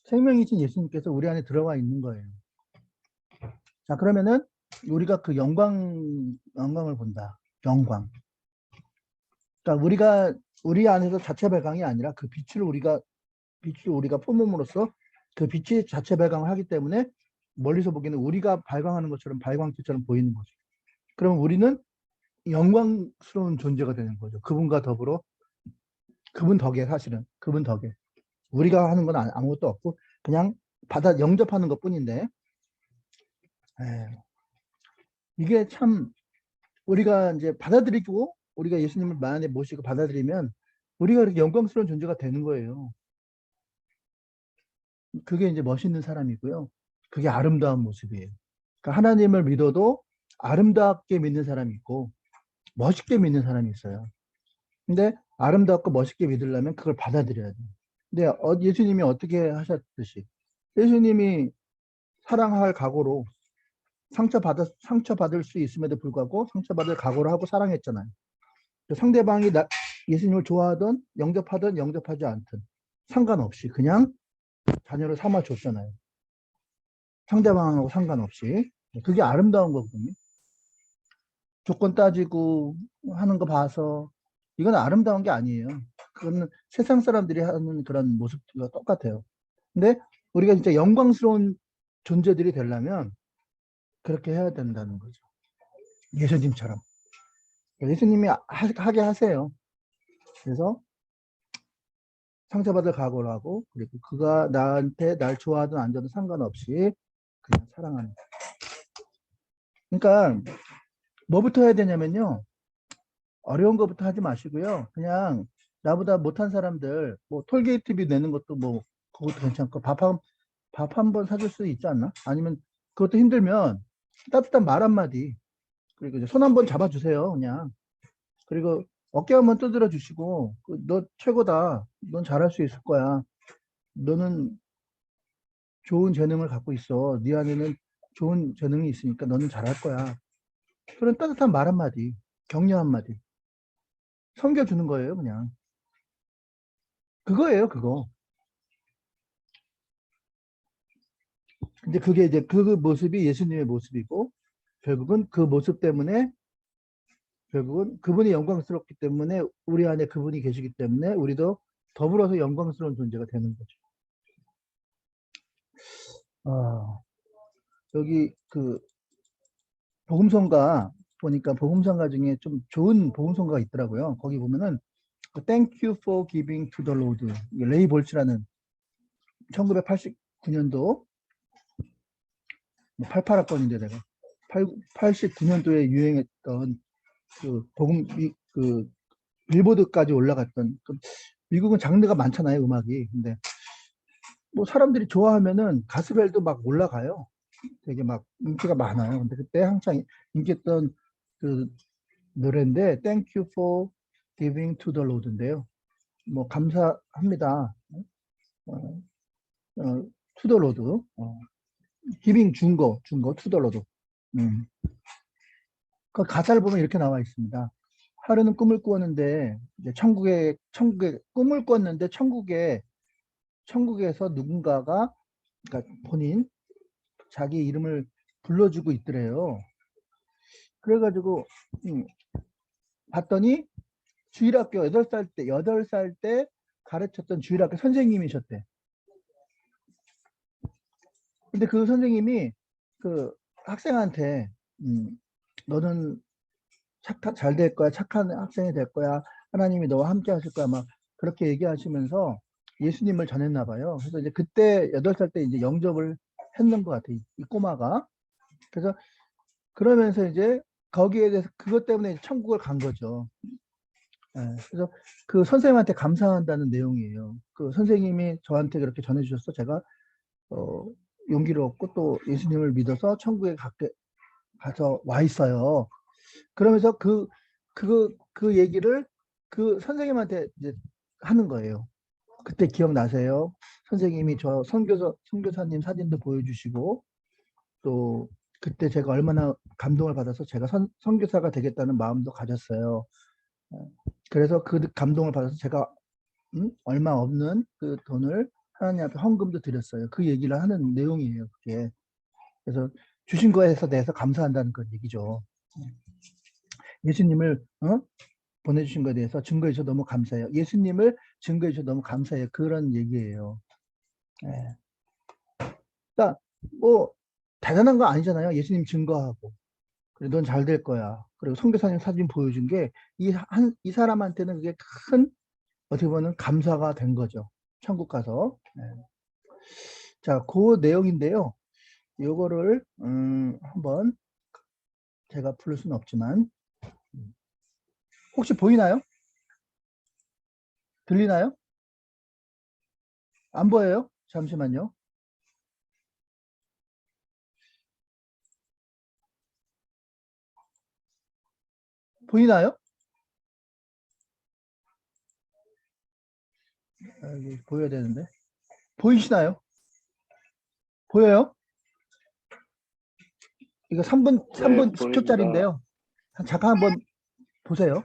생명이신 예수님께서 우리 안에 들어와 있는 거예요. 자, 그러면은 우리가 그 영광을 본다. 영광. 그러니까 우리 안에서 자체 발광이 아니라 그 빛을 우리가 뿜음으로써 그 빛이 자체 발광을 하기 때문에 멀리서 보기에는 우리가 발광하는 것처럼 발광체처럼 보이는 거죠. 그럼 우리는 영광스러운 존재가 되는 거죠. 그분과 더불어 그분 덕에 사실은 그분 덕에 우리가 하는 건 아무것도 없고 그냥 영접하는 것뿐인데 이게 참 우리가 이제 받아들이고 우리가 예수님을 마음에 모시고 받아들이면 우리가 이렇게 영광스러운 존재가 되는 거예요. 그게 이제 멋있는 사람이고요. 그게 아름다운 모습이에요. 그러니까 하나님을 믿어도 아름답게 믿는 사람이 있고 멋있게 믿는 사람이 있어요. 근데 아름답고 멋있게 믿으려면 그걸 받아들여야 돼요. 근데 예수님이 어떻게 하셨듯이 예수님이 사랑할 각오로 상처받을 수 있음에도 불구하고 상처받을 각오를 하고 사랑했잖아요. 상대방이 예수님을 좋아하든 영접하지 않든 상관없이 그냥 자녀를 삼아줬잖아요. 상대방하고 상관없이. 그게 아름다운 거거든요. 조건 따지고 하는 거 봐서 이건 아름다운 게 아니에요. 그거는 세상 사람들이 하는 그런 모습과 똑같아요. 근데 우리가 진짜 영광스러운 존재들이 되려면 그렇게 해야 된다는 거죠. 예수님처럼. 예수님이 하게 하세요. 그래서 상처받을 각오를 하고 그리고 그가 나한테 날 좋아하든 안 좋아하든 상관없이 그냥 사랑하는 거예요. 그러니까 뭐부터 해야 되냐면요. 어려운 것부터 하지 마시고요. 그냥 나보다 못한 사람들 뭐 톨게이트비 내는 것도 뭐 그것도 괜찮고 밥 한 번 사줄 수 있지 않나? 아니면 그것도 힘들면 따뜻한 말 한마디 그리고 손 한번 잡아주세요. 그냥 그리고 어깨 한번 두드려 주시고 너 최고다. 넌 잘할 수 있을 거야. 너는 좋은 재능을 갖고 있어. 네 안에는 좋은 재능이 있으니까 너는 잘할 거야. 그런 따뜻한 말 한마디, 격려 한마디 섬겨주는 거예요. 그냥 그거예요. 그거. 근데 그게 이제 그 모습이 예수님의 모습이고 결국은 그 모습 때문에 결국은 그분이 영광스럽기 때문에 우리 안에 그분이 계시기 때문에 우리도 더불어서 영광스러운 존재가 되는 거죠. 여기 그 복음성가 보니까 복음성가 중에 좀 좋은 복음성가가 있더라고요. 거기 보면은 Thank you for giving to the Lord. 레이 볼츠라는 1989년도 88학번인데 내가 89년도에 유행했던 그 그 빌보드까지 올라갔던 미국은 장르가 많잖아요, 음악이. 근데 뭐 사람들이 좋아하면은 가스벨도 막 올라가요. 되게 막 인기가 많아요. 근데 그때 한창 인기했던 그 노래인데 Thank you for giving to the Lord인데요. 뭐 감사합니다. to the Lord. giving 준 거 to the Lord. 그 가사를 보면 이렇게 나와 있습니다. 하루는 꿈을 꾸었는데 이제 천국에 꿈을 꿨는데 천국에서 누군가가 그러니까 본인 자기 이름을 불러주고 있더래요. 그래가지고 봤더니 주일학교 8살 때 가르쳤던 주일학교 선생님이셨대. 근데 그 선생님이 그 학생한테 너는 잘 될 거야. 착한 학생이 될 거야. 하나님이 너와 함께 하실 거야. 막 그렇게 얘기하시면서 예수님을 전했나 봐요. 그래서 이제 그때 8살 때 이제 영접을 했는 것 같아요. 이 꼬마가. 그래서 그러면서 이제 거기에 대해서 그것 때문에 천국을 간 거죠. 그래서 그 선생님한테 감사한다는 내용이에요. 그 선생님이 저한테 그렇게 전해주셔서 제가 용기를 얻고 또 예수님을 믿어서 천국에 가서 와 있어요. 그러면서 그 얘기를 그 선생님한테 이제 하는 거예요. 그때 기억나세요? 선생님이 저 선교사님 사진도 보여주시고 또 그때 제가 얼마나 감동을 받아서 제가 선교사가 되겠다는 마음도 가졌어요. 그래서 그 감동을 받아서 제가 얼마 없는 그 돈을 하나님 앞에 헌금도 드렸어요. 그 얘기를 하는 내용이에요. 그게. 그래서 주신 거에 대해서 감사한다는 그런 얘기죠. 예수님을 보내주신 것에 대해서 증거해 주셔서 너무 감사해요. 예수님을 증거해 주셔서 너무 감사해요. 그런 얘기예요. 예. 그러니까 뭐 대단한 거 아니잖아요. 예수님 증거하고. 그래, 넌 잘 될 거야. 그리고 선교사님 사진 보여준 게 이 사람한테는 그게 큰 어떻게 보면 감사가 된 거죠. 천국 가서. 예. 자, 그 내용인데요. 요거를 한번 제가 풀 수는 없지만 혹시 보이나요? 들리나요? 안 보여요? 잠시만요. 보이나요? 여기 보여야 되는데. 보이시나요? 보여요? 이거 3분 네, 10초짜리인데요. 잠깐 한번 보세요.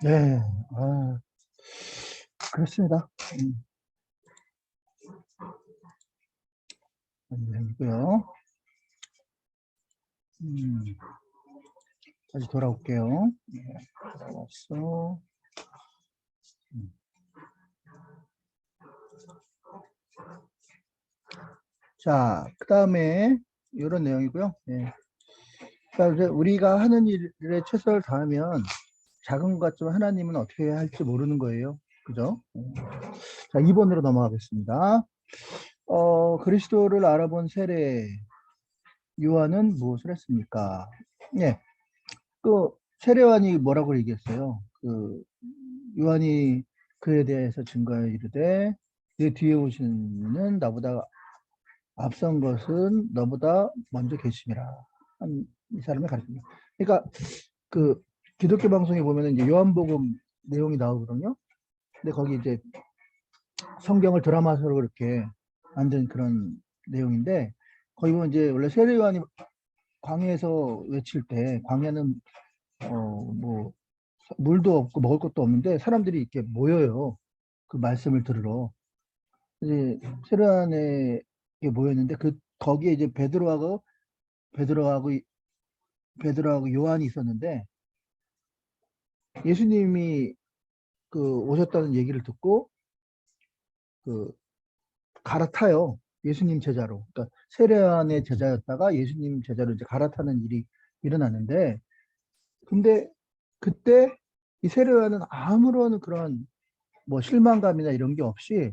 네, 그렇습니다. 아니고요. 다시 돌아올게요. 네, 돌아왔어. 자, 그 다음에 이런 내용이고요. 네. 그러니까 이제 우리가 하는 일에 최선을 다하면 작은 것 같지만 하나님은 어떻게 해야 할지 모르는 거예요. 그죠? 자, 2번으로 넘어가겠습니다. 그리스도를 알아본 세례 요한은 무엇을 했습니까? 네. 그 세례요한이 뭐라고 얘기했어요? 그 요한이 그에 대해서 증거하여 이르되 내 뒤에 오시는 나보다 앞선 것은 너보다 먼저 계심이라. 이 사람의 가르침입니다. 그러니까 그 기독교 방송에 보면은 이제 요한복음 내용이 나오거든요. 근데 거기 이제 성경을 드라마로 그렇게 만든 그런 내용인데 거기 보면 이제 원래 세례 요한이 광야에서 외칠 때 광야는 뭐 물도 없고 먹을 것도 없는데 사람들이 이렇게 모여요. 그 말씀을 들으러. 이제 세례 요한에 모였는데 거기에 이제 베드로하고 요한이 있었는데 예수님이 그 오셨다는 얘기를 듣고 그 갈아타요. 예수님 제자로. 그러니까 세례요한의 제자였다가 예수님 제자로 이제 갈아타는 일이 일어나는데 근데 그때 이 세례요한은 아무런 그런 뭐 실망감이나 이런 게 없이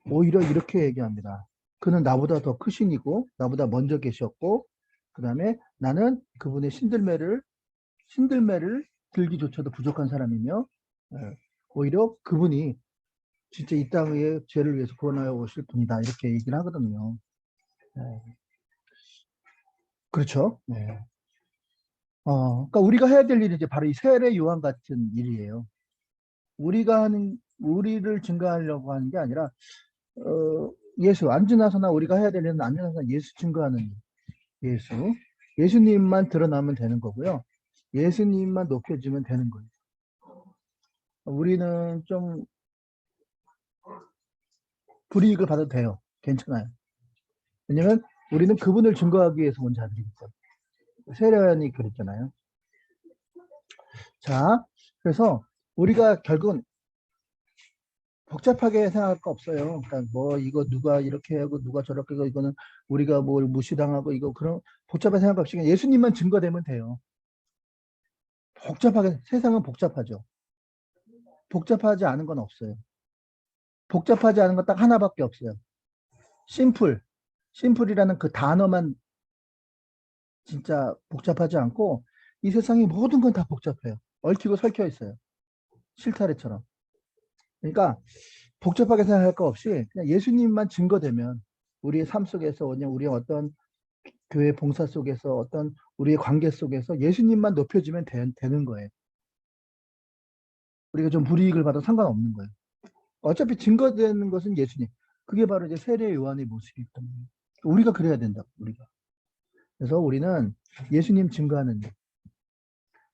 오히려 이렇게 얘기합니다. 그는 나보다 더 크신이고 나보다 먼저 계셨고 그 다음에 나는 그분의 신들매를 들기조차도 부족한 사람이며 오히려 그분이 진짜 이 땅의 죄를 위해서 구원하여 오실 분이다 이렇게 얘기를 하거든요. 그렇죠. 네. 그러니까 우리가 해야 될 일이 이제 바로 이 세례 요한 같은 일이에요. 우리를 증거하려고 하는 게 아니라 예수 안지나서나 우리가 해야 될 일은 안지나서나 예수 증거하는 일. 예수님만 드러나면 되는 거고요. 예수님만 높여주면 되는 거예요. 우리는 좀 불이익을 받아도 돼요. 괜찮아요. 왜냐면 우리는 그분을 증거하기 위해서 온 자들이니까. 세례요한이 그랬잖아요. 자, 그래서 우리가 결국은 복잡하게 생각할 거 없어요. 그러니까 뭐 이거 누가 이렇게 하고 누가 저렇게 하고 이거는 우리가 뭘 무시당하고 이거 그런 복잡하게 생각 없이 그냥 예수님만 증거되면 돼요. 세상은 복잡하죠. 복잡하지 않은 건 없어요. 복잡하지 않은 건 딱 하나밖에 없어요. 심플이라는 그 단어만 진짜 복잡하지 않고 이 세상의 모든 건 다 복잡해요. 얽히고 설켜 있어요. 실타래처럼. 그러니까 복잡하게 생각할 거 없이 그냥 예수님만 증거되면 우리의 삶 속에서 그냥 우리의 어떤 교회 봉사 속에서 어떤 우리의 관계 속에서 예수님만 높여주면 되는 거예요. 우리가 좀 불이익을 받아도 상관없는 거예요. 어차피 증거되는 것은 예수님. 그게 바로 이제 세례 요한의 모습이기 때문에 우리가 그래야 된다. 우리가. 그래서 우리는 예수님 증거하는 일,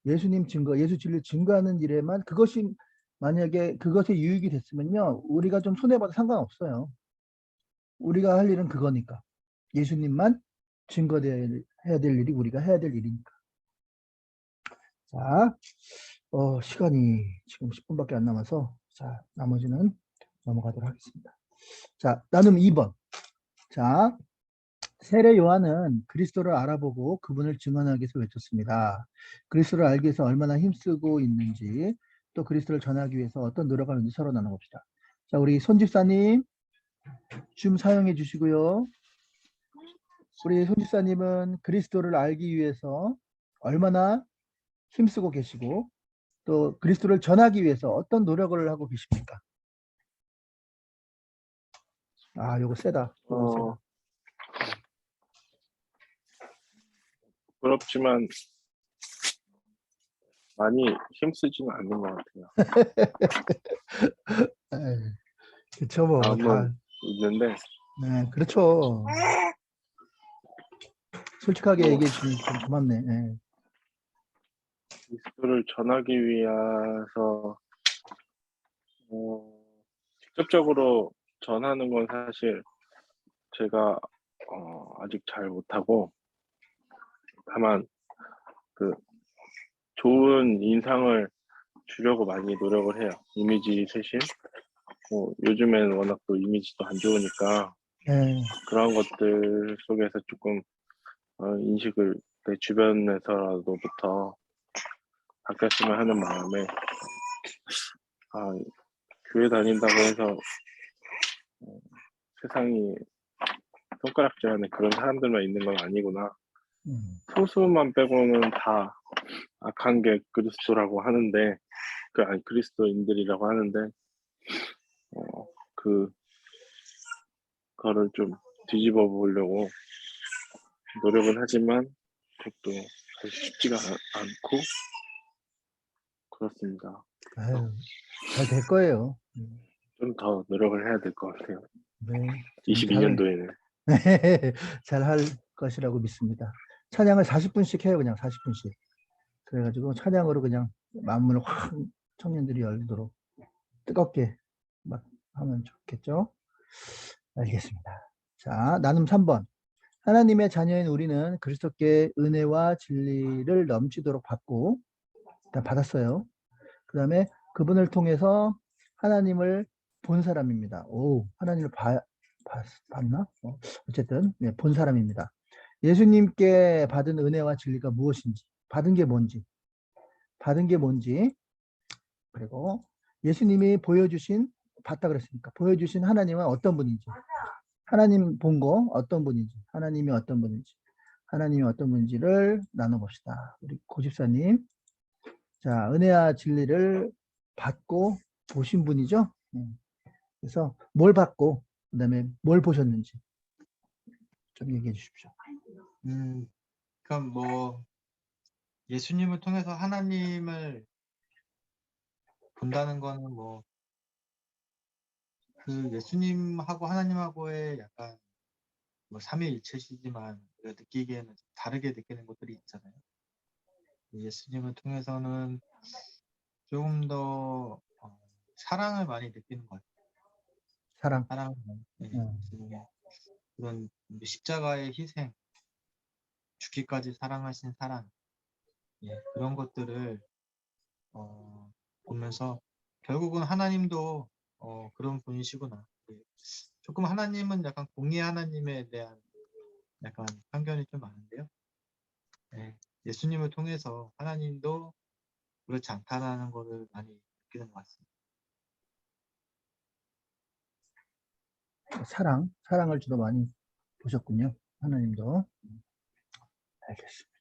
예수 진리를 증거하는 일에만 그것이 만약에 그것에 유익이 됐으면요, 우리가 좀 손해봐도 상관없어요. 우리가 할 일은 그거니까. 예수님만 증거해야 될 일이 우리가 해야 될 일이니까. 자, 시간이 지금 10분밖에 안 남아서 자, 나머지는 넘어가도록 하겠습니다. 자, 나눔 2번. 자, 세례 요한은 그리스도를 알아보고 그분을 증언하기 위해서 외쳤습니다. 그리스도를 알기 위해서 얼마나 힘쓰고 있는지 또 그리스도를 전하기 위해서 어떤 노력을 하는지 서로 나눠봅시다. 자, 우리 손 집사님 줌 사용해 주시고요. 우리 손 집사님은 그리스도를 알기 위해서 얼마나 힘쓰고 계시고 또 그리스도를 전하기 위해서 어떤 노력을 하고 계십니까? 요거 세다. 부끄럽지만 많이 힘쓰지는 않는 것 같아요. 그쵸, 뭐. 마음은 있는데 네, 그렇죠. 솔직하게 얘기해 주시면 좀 고맙네. 예. 그리스도를 전하기 위해서 직접적으로 전하는 건 사실 제가 아직 잘 못하고, 다만 그 좋은 인상을 주려고 많이 노력을 해요. 이미지 세신. 요즘엔 워낙 또 이미지도 안 좋으니까 예. 그런 것들 속에서 조금 인식을 내 주변에서라도부터 바뀌었으면 하는 마음에, 교회 다닌다고 해서 세상이 손가락질 하는 그런 사람들만 있는 건 아니구나. 소수만 빼고는 다 악한 게 그리스도라고 하는데, 아니 그리스도인들이라고 하는데, 그거를 좀 뒤집어 보려고 노력은 하지만 그것도 사실 쉽지가 않고 그렇습니다. 아유, 잘 될 거예요. 좀 더 노력을 해야 될 것 같아요. 네. 22년도에는. 잘 할 것이라고 믿습니다. 찬양을 40분씩 해요. 그냥 40분씩. 그래가지고 찬양으로 그냥 마음을 확 청년들이 열도록 뜨겁게 막 하면 좋겠죠. 알겠습니다. 자, 나눔 3번. 하나님의 자녀인 우리는 그리스도께 은혜와 진리를 넘치도록 받고, 다 받았어요. 그 다음에 그분을 통해서 하나님을 본 사람입니다. 오, 하나님을 봤나? 어쨌든, 네, 본 사람입니다. 예수님께 받은 은혜와 진리가 무엇인지, 받은 게 뭔지, 그리고 예수님이 봤다 그랬으니까, 보여주신 하나님은 어떤 분인지, 하나님 본 거 어떤 분인지, 하나님이 어떤 분인지를 나눠봅시다. 우리 고집사님. 자, 은혜와 진리를 받고 보신 분이죠. 그래서 뭘 받고, 그 다음에 뭘 보셨는지 좀 얘기해 주십시오. 그럼 뭐 예수님을 통해서 하나님을 본다는 거는 뭐 그 예수님하고 하나님하고의 약간 뭐 삼위일체시지만 우리가 느끼기에는 좀 다르게 느끼는 것들이 있잖아요. 예수님을 통해서는 조금 더 사랑을 많이 느끼는 것 같아요. 사랑. 그런 십자가의 희생, 죽기까지 사랑하신 사랑, 그런 것들을 보면서 결국은 하나님도 그런 분이시구나. 조금 하나님은 약간 공의 하나님에 대한 약간 편견이 좀 많은데요. 예수님을 통해서 하나님도 그렇지 않다라는 것을 많이 느끼는 것 같습니다. 사랑을 주로 많이 보셨군요. 하나님도. 알겠습니다.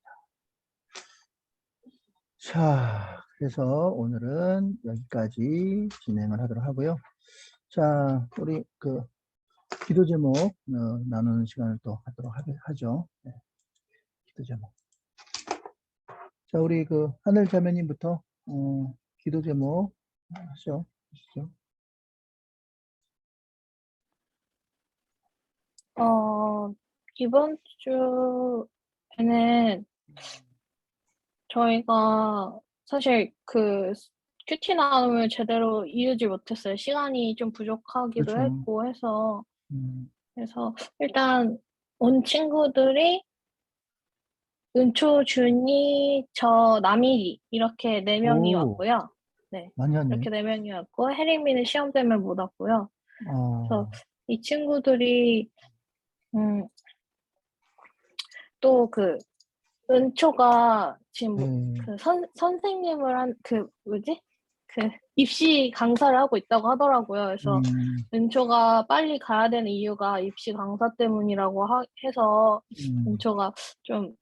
자, 그래서 오늘은 여기까지 진행을 하도록 하고요. 자, 우리 기도 제목 나누는 시간을 또 하도록 하죠. 네, 기도 제목. 자, 우리 하늘 자매님부터 기도 제목 하시죠. 이번 주에는 저희가 사실 큐티 나눔을 제대로 이루지 못했어요. 시간이 좀 부족하기도 그렇죠. 했고 해서. 음, 그래서 일단 온 친구들이 은초, 준이, 저, 남일이 이렇게 4명이 오, 왔고요. 네, 많이 하네. 이렇게 4명이 왔고 혜림이는 시험 때문에 못 왔고요. 그래서 어, 이 친구들이 또 은초가 지금 네. 선생님을 입시 강사를 하고 있다고 하더라고요. 그래서 은초가 빨리 가야 되는 이유가 입시 강사 때문이라고 해서 은초가 좀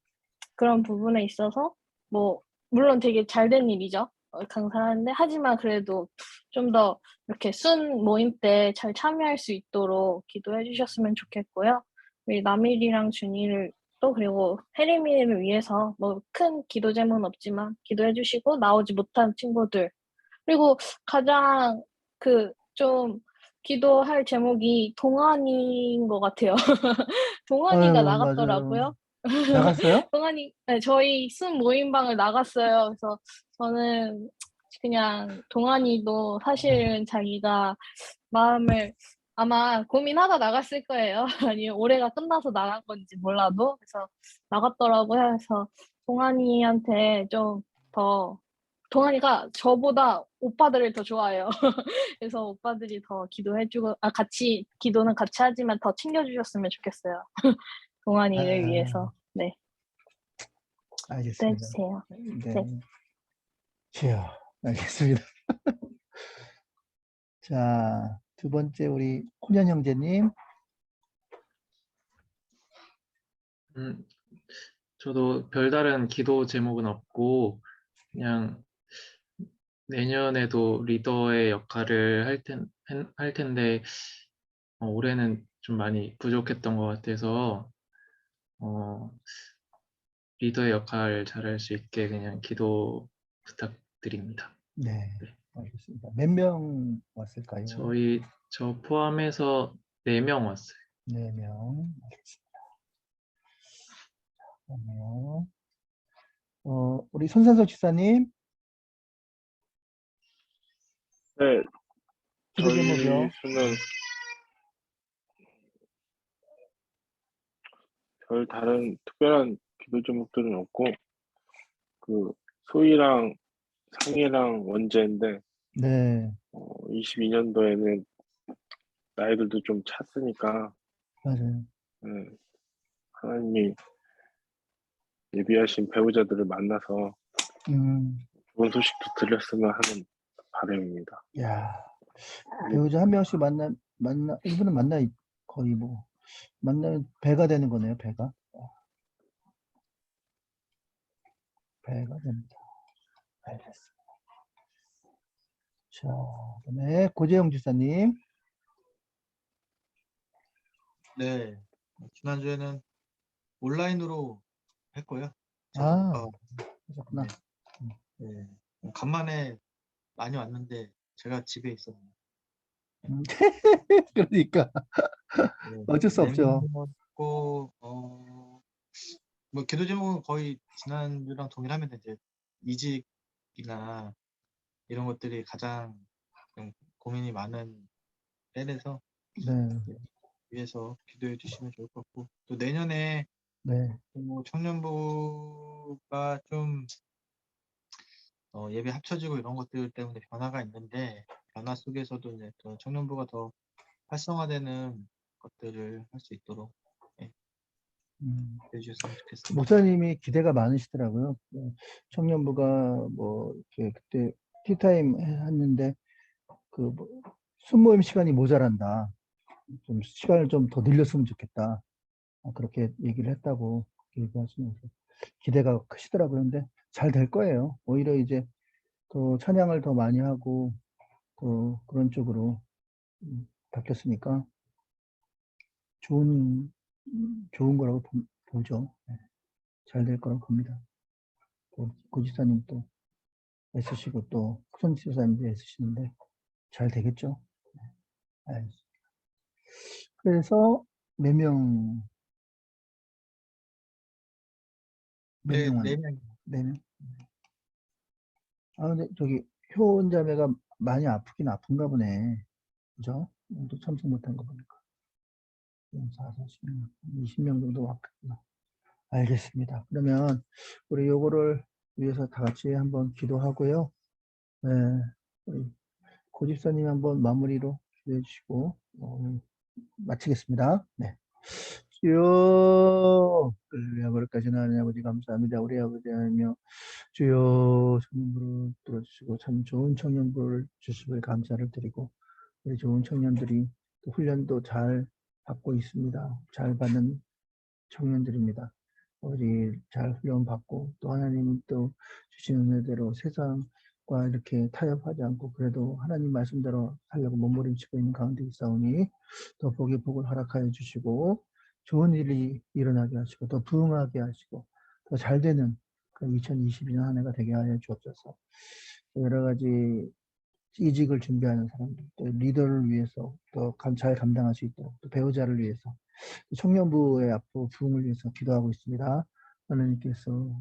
그런 부분에 있어서 뭐 물론 되게 잘된 일이죠. 강사를 하는데 하지만 그래도 좀 더 이렇게 순 모임 때 잘 참여할 수 있도록 기도해 주셨으면 좋겠고요. 우리 남일이랑 준이를 또 그리고 혜림이를 위해서 뭐 큰 기도 제목은 없지만 기도해 주시고 나오지 못한 친구들 그리고 가장 좀 기도할 제목이 동안인 것 같아요. 동안이가 아유, 맞아요. 나갔더라고요. 나갔어요? 동환이, 네, 저희 순 모임방을 나갔어요. 그래서 저는 그냥 동환이도 사실은 자기가 마음을 아마 고민하다 나갔을 거예요. 아니면 올해가 끝나서 나간 건지 몰라도. 그래서 나갔더라고요. 그래서 동환이한테 좀 더, 동환이가 저보다 오빠들을 더 좋아해요. 그래서 오빠들이 더 기도해주고, 같이, 기도는 같이 하지만 더 챙겨주셨으면 좋겠어요. 동환이를 위해서. 네, 알겠습니다. 기도해주세요. 네. 네. 주여, 알겠습니다. 자, 두 번째 우리 혼연 형제님. 저도 별다른 기도 제목은 없고 그냥 내년에도 리더의 역할을 할 텐데 올해는 좀 많이 부족했던 것 같아서 리더의 역할 잘할 수 있게 그냥 기도 부탁드립니다. 네, 네. 알겠습니다. 몇 명 왔을까요? 저 포함해서 4명 왔어요. 4명. 알겠습니다. 그러면 우리 손산석 집사님. 네, 기도 저희 제목이요. 수는 별 다른 특별한 기도 제목들은 없고 그 소희랑 상희랑 원제인데 네, 22년도에는 나이들도 좀 찼으니까 맞아요. 하나님이 예비하신 배우자들을 만나서 좋은 소식도 들렸으면 하는 바람입니다. 야, 배우자 한 명씩 이분은 거의 뭐, 만나면 배가 되는 거네요, 배가. 배가 됩니다. 알겠습니다. 자, 그다음에 고재영 지사님. 네. 지난주에는 온라인으로 했고요. 아, 그렇구나. 네. 간만에 많이 왔는데 제가 집에 있었네요. 그러니까 네. 어쩔 수 없죠. 고 뭐 기도 제목은 거의 지난주랑 동일하면 이제 이직이나 이런 것들이 가장 좀 고민이 많은 때라서 네, 위해서 기도해 주시면 좋을 것 같고 또 내년에 네, 뭐 청년부가 좀 예배 합쳐지고 이런 것들 때문에 변화가 있는데 변화 속에서도 이제 또 청년부가 더 활성화되는 것들을 할 수 있도록 해주셨으면 좋겠습니다. 목사님이 기대가 많으시더라고요. 청년부가 뭐 이렇게 그때 티타임 했는데 뭐 순모임 시간이 모자란다. 좀 시간을 좀 더 늘렸으면 좋겠다. 그렇게 얘기를 했다고 얘기하시면서 기대가 크시더라고요. 근데 잘 될 거예요. 오히려 이제 더 찬양을 더 많이 하고 그런 쪽으로 바뀌었으니까 좋은 거라고 보죠. 잘 될 거라고 봅니다. 고지사님 또 애쓰시고 또 손지사님도 애쓰시는데 잘 되겠죠. 알겠습니다. 그래서 몇 명 네, 왔나요? 4명. 4명? 근데 저기 효원자매가 많이 아프긴 아픈가 보네. 그죠? 또 참석 못한 거 보니까. 4, 40명, 20명 정도 왔겠구나. 알겠습니다. 그러면 우리 요거를 위해서 다 같이 한번 기도하고요. 네, 우리 고집사님 한번 마무리로 기도해 주시고 마치겠습니다. 네. 주여, 할렐루야까지 나는 아버지 감사합니다. 우리 아버지 하나님여, 주여 청년부를 들어주시고 참 좋은 청년부를 주심을 감사를 드리고 우리 좋은 청년들이 또 훈련도 잘 받고 있습니다. 잘 받는 청년들입니다. 우리 잘 훈련 받고 또 하나님 또 주시는 은혜대로 세상과 이렇게 타협하지 않고 그래도 하나님 말씀대로 살려고 몸부림치고 있는 가운데 있사오니 더 복의 복을 허락하여 주시고 좋은 일이 일어나게 하시고 더 부흥하게 하시고 더 잘 되는 그 2022년 한 해가 되게 하여 주옵소서. 여러 가지 이직을 준비하는 사람들, 또 리더를 위해서 또 잘 감당할 수 있도록, 또 배우자를 위해서, 청년부의 앞으로 부흥을 위해서 기도하고 있습니다. 하나님께서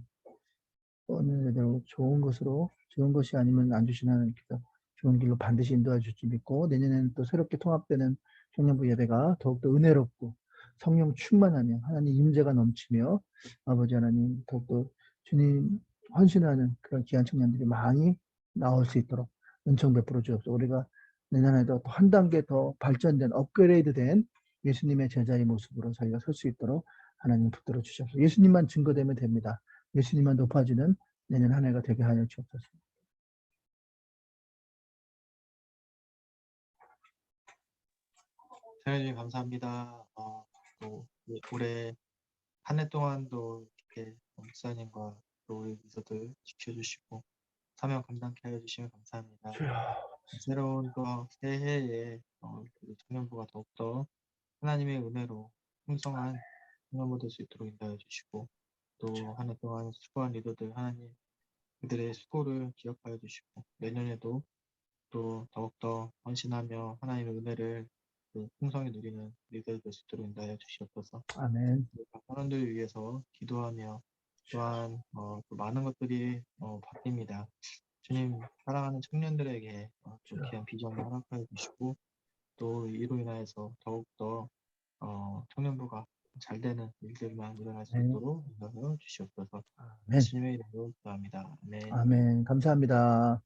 어느 대로 좋은 것이 아니면 안 주신 하나님께서 좋은 길로 반드시 인도해 주실 줄 믿고, 내년에는 또 새롭게 통합되는 청년부 예배가 더욱더 은혜롭고 성령 충만하며 하나님 임재가 넘치며 아버지 하나님 더욱더 주님 헌신하는 그런 귀한 청년들이 많이 나올 수 있도록 은총 베풀어 주옵소서. 우리가 내년에도 또 한 단계 더 발전된 업그레이드된 예수님의 제자의 모습으로 저희가 설 수 있도록 하나님 붙들어 주셔서 예수님만 증거되면 됩니다. 예수님만 높아지는 내년 한 해가 되게 하여 주옵소서. 하나님 감사합니다. 또 올해 한 해 동안도 이렇게 목사님과 또 우리 리더들 지켜주시고 사명 감당케 하여 주시면 감사합니다. 새로운 또 새해에 우리 청년부가 더욱더 하나님의 은혜로 풍성한 청년부 될 수 있도록 인도하여 주시고 또 한 해 동안 수고한 리더들 하나님 그들의 수고를 기억하여 주시고 내년에도 또 더욱더 헌신하며 하나님의 은혜를 풍성히 누리는 리더들 될 수 있도록 인도하여 주시옵소서. 아멘. 사람들을 위해서 기도하며 또한 또 많은 것들이 바뀝니다. 주님 사랑하는 청년들에게 또 귀한 비전을 허락하여 주시고 또 이로 인하여서 더욱더 청년부가 잘 되는 일들만 일어날 수 있도록 인도하여 주시옵소서. 아멘. 예수님의 이름으로 기도합니다. 아멘. 아멘. 감사합니다.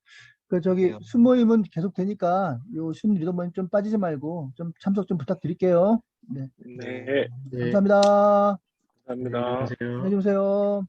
저기 순모임은 계속 되니까 요 순 리더모임 좀 빠지지 말고 좀 참석 좀 부탁드릴게요. 네. 네, 감사합니다. 감사합니다. 안녕히 계세요. 안녕히 주무세요.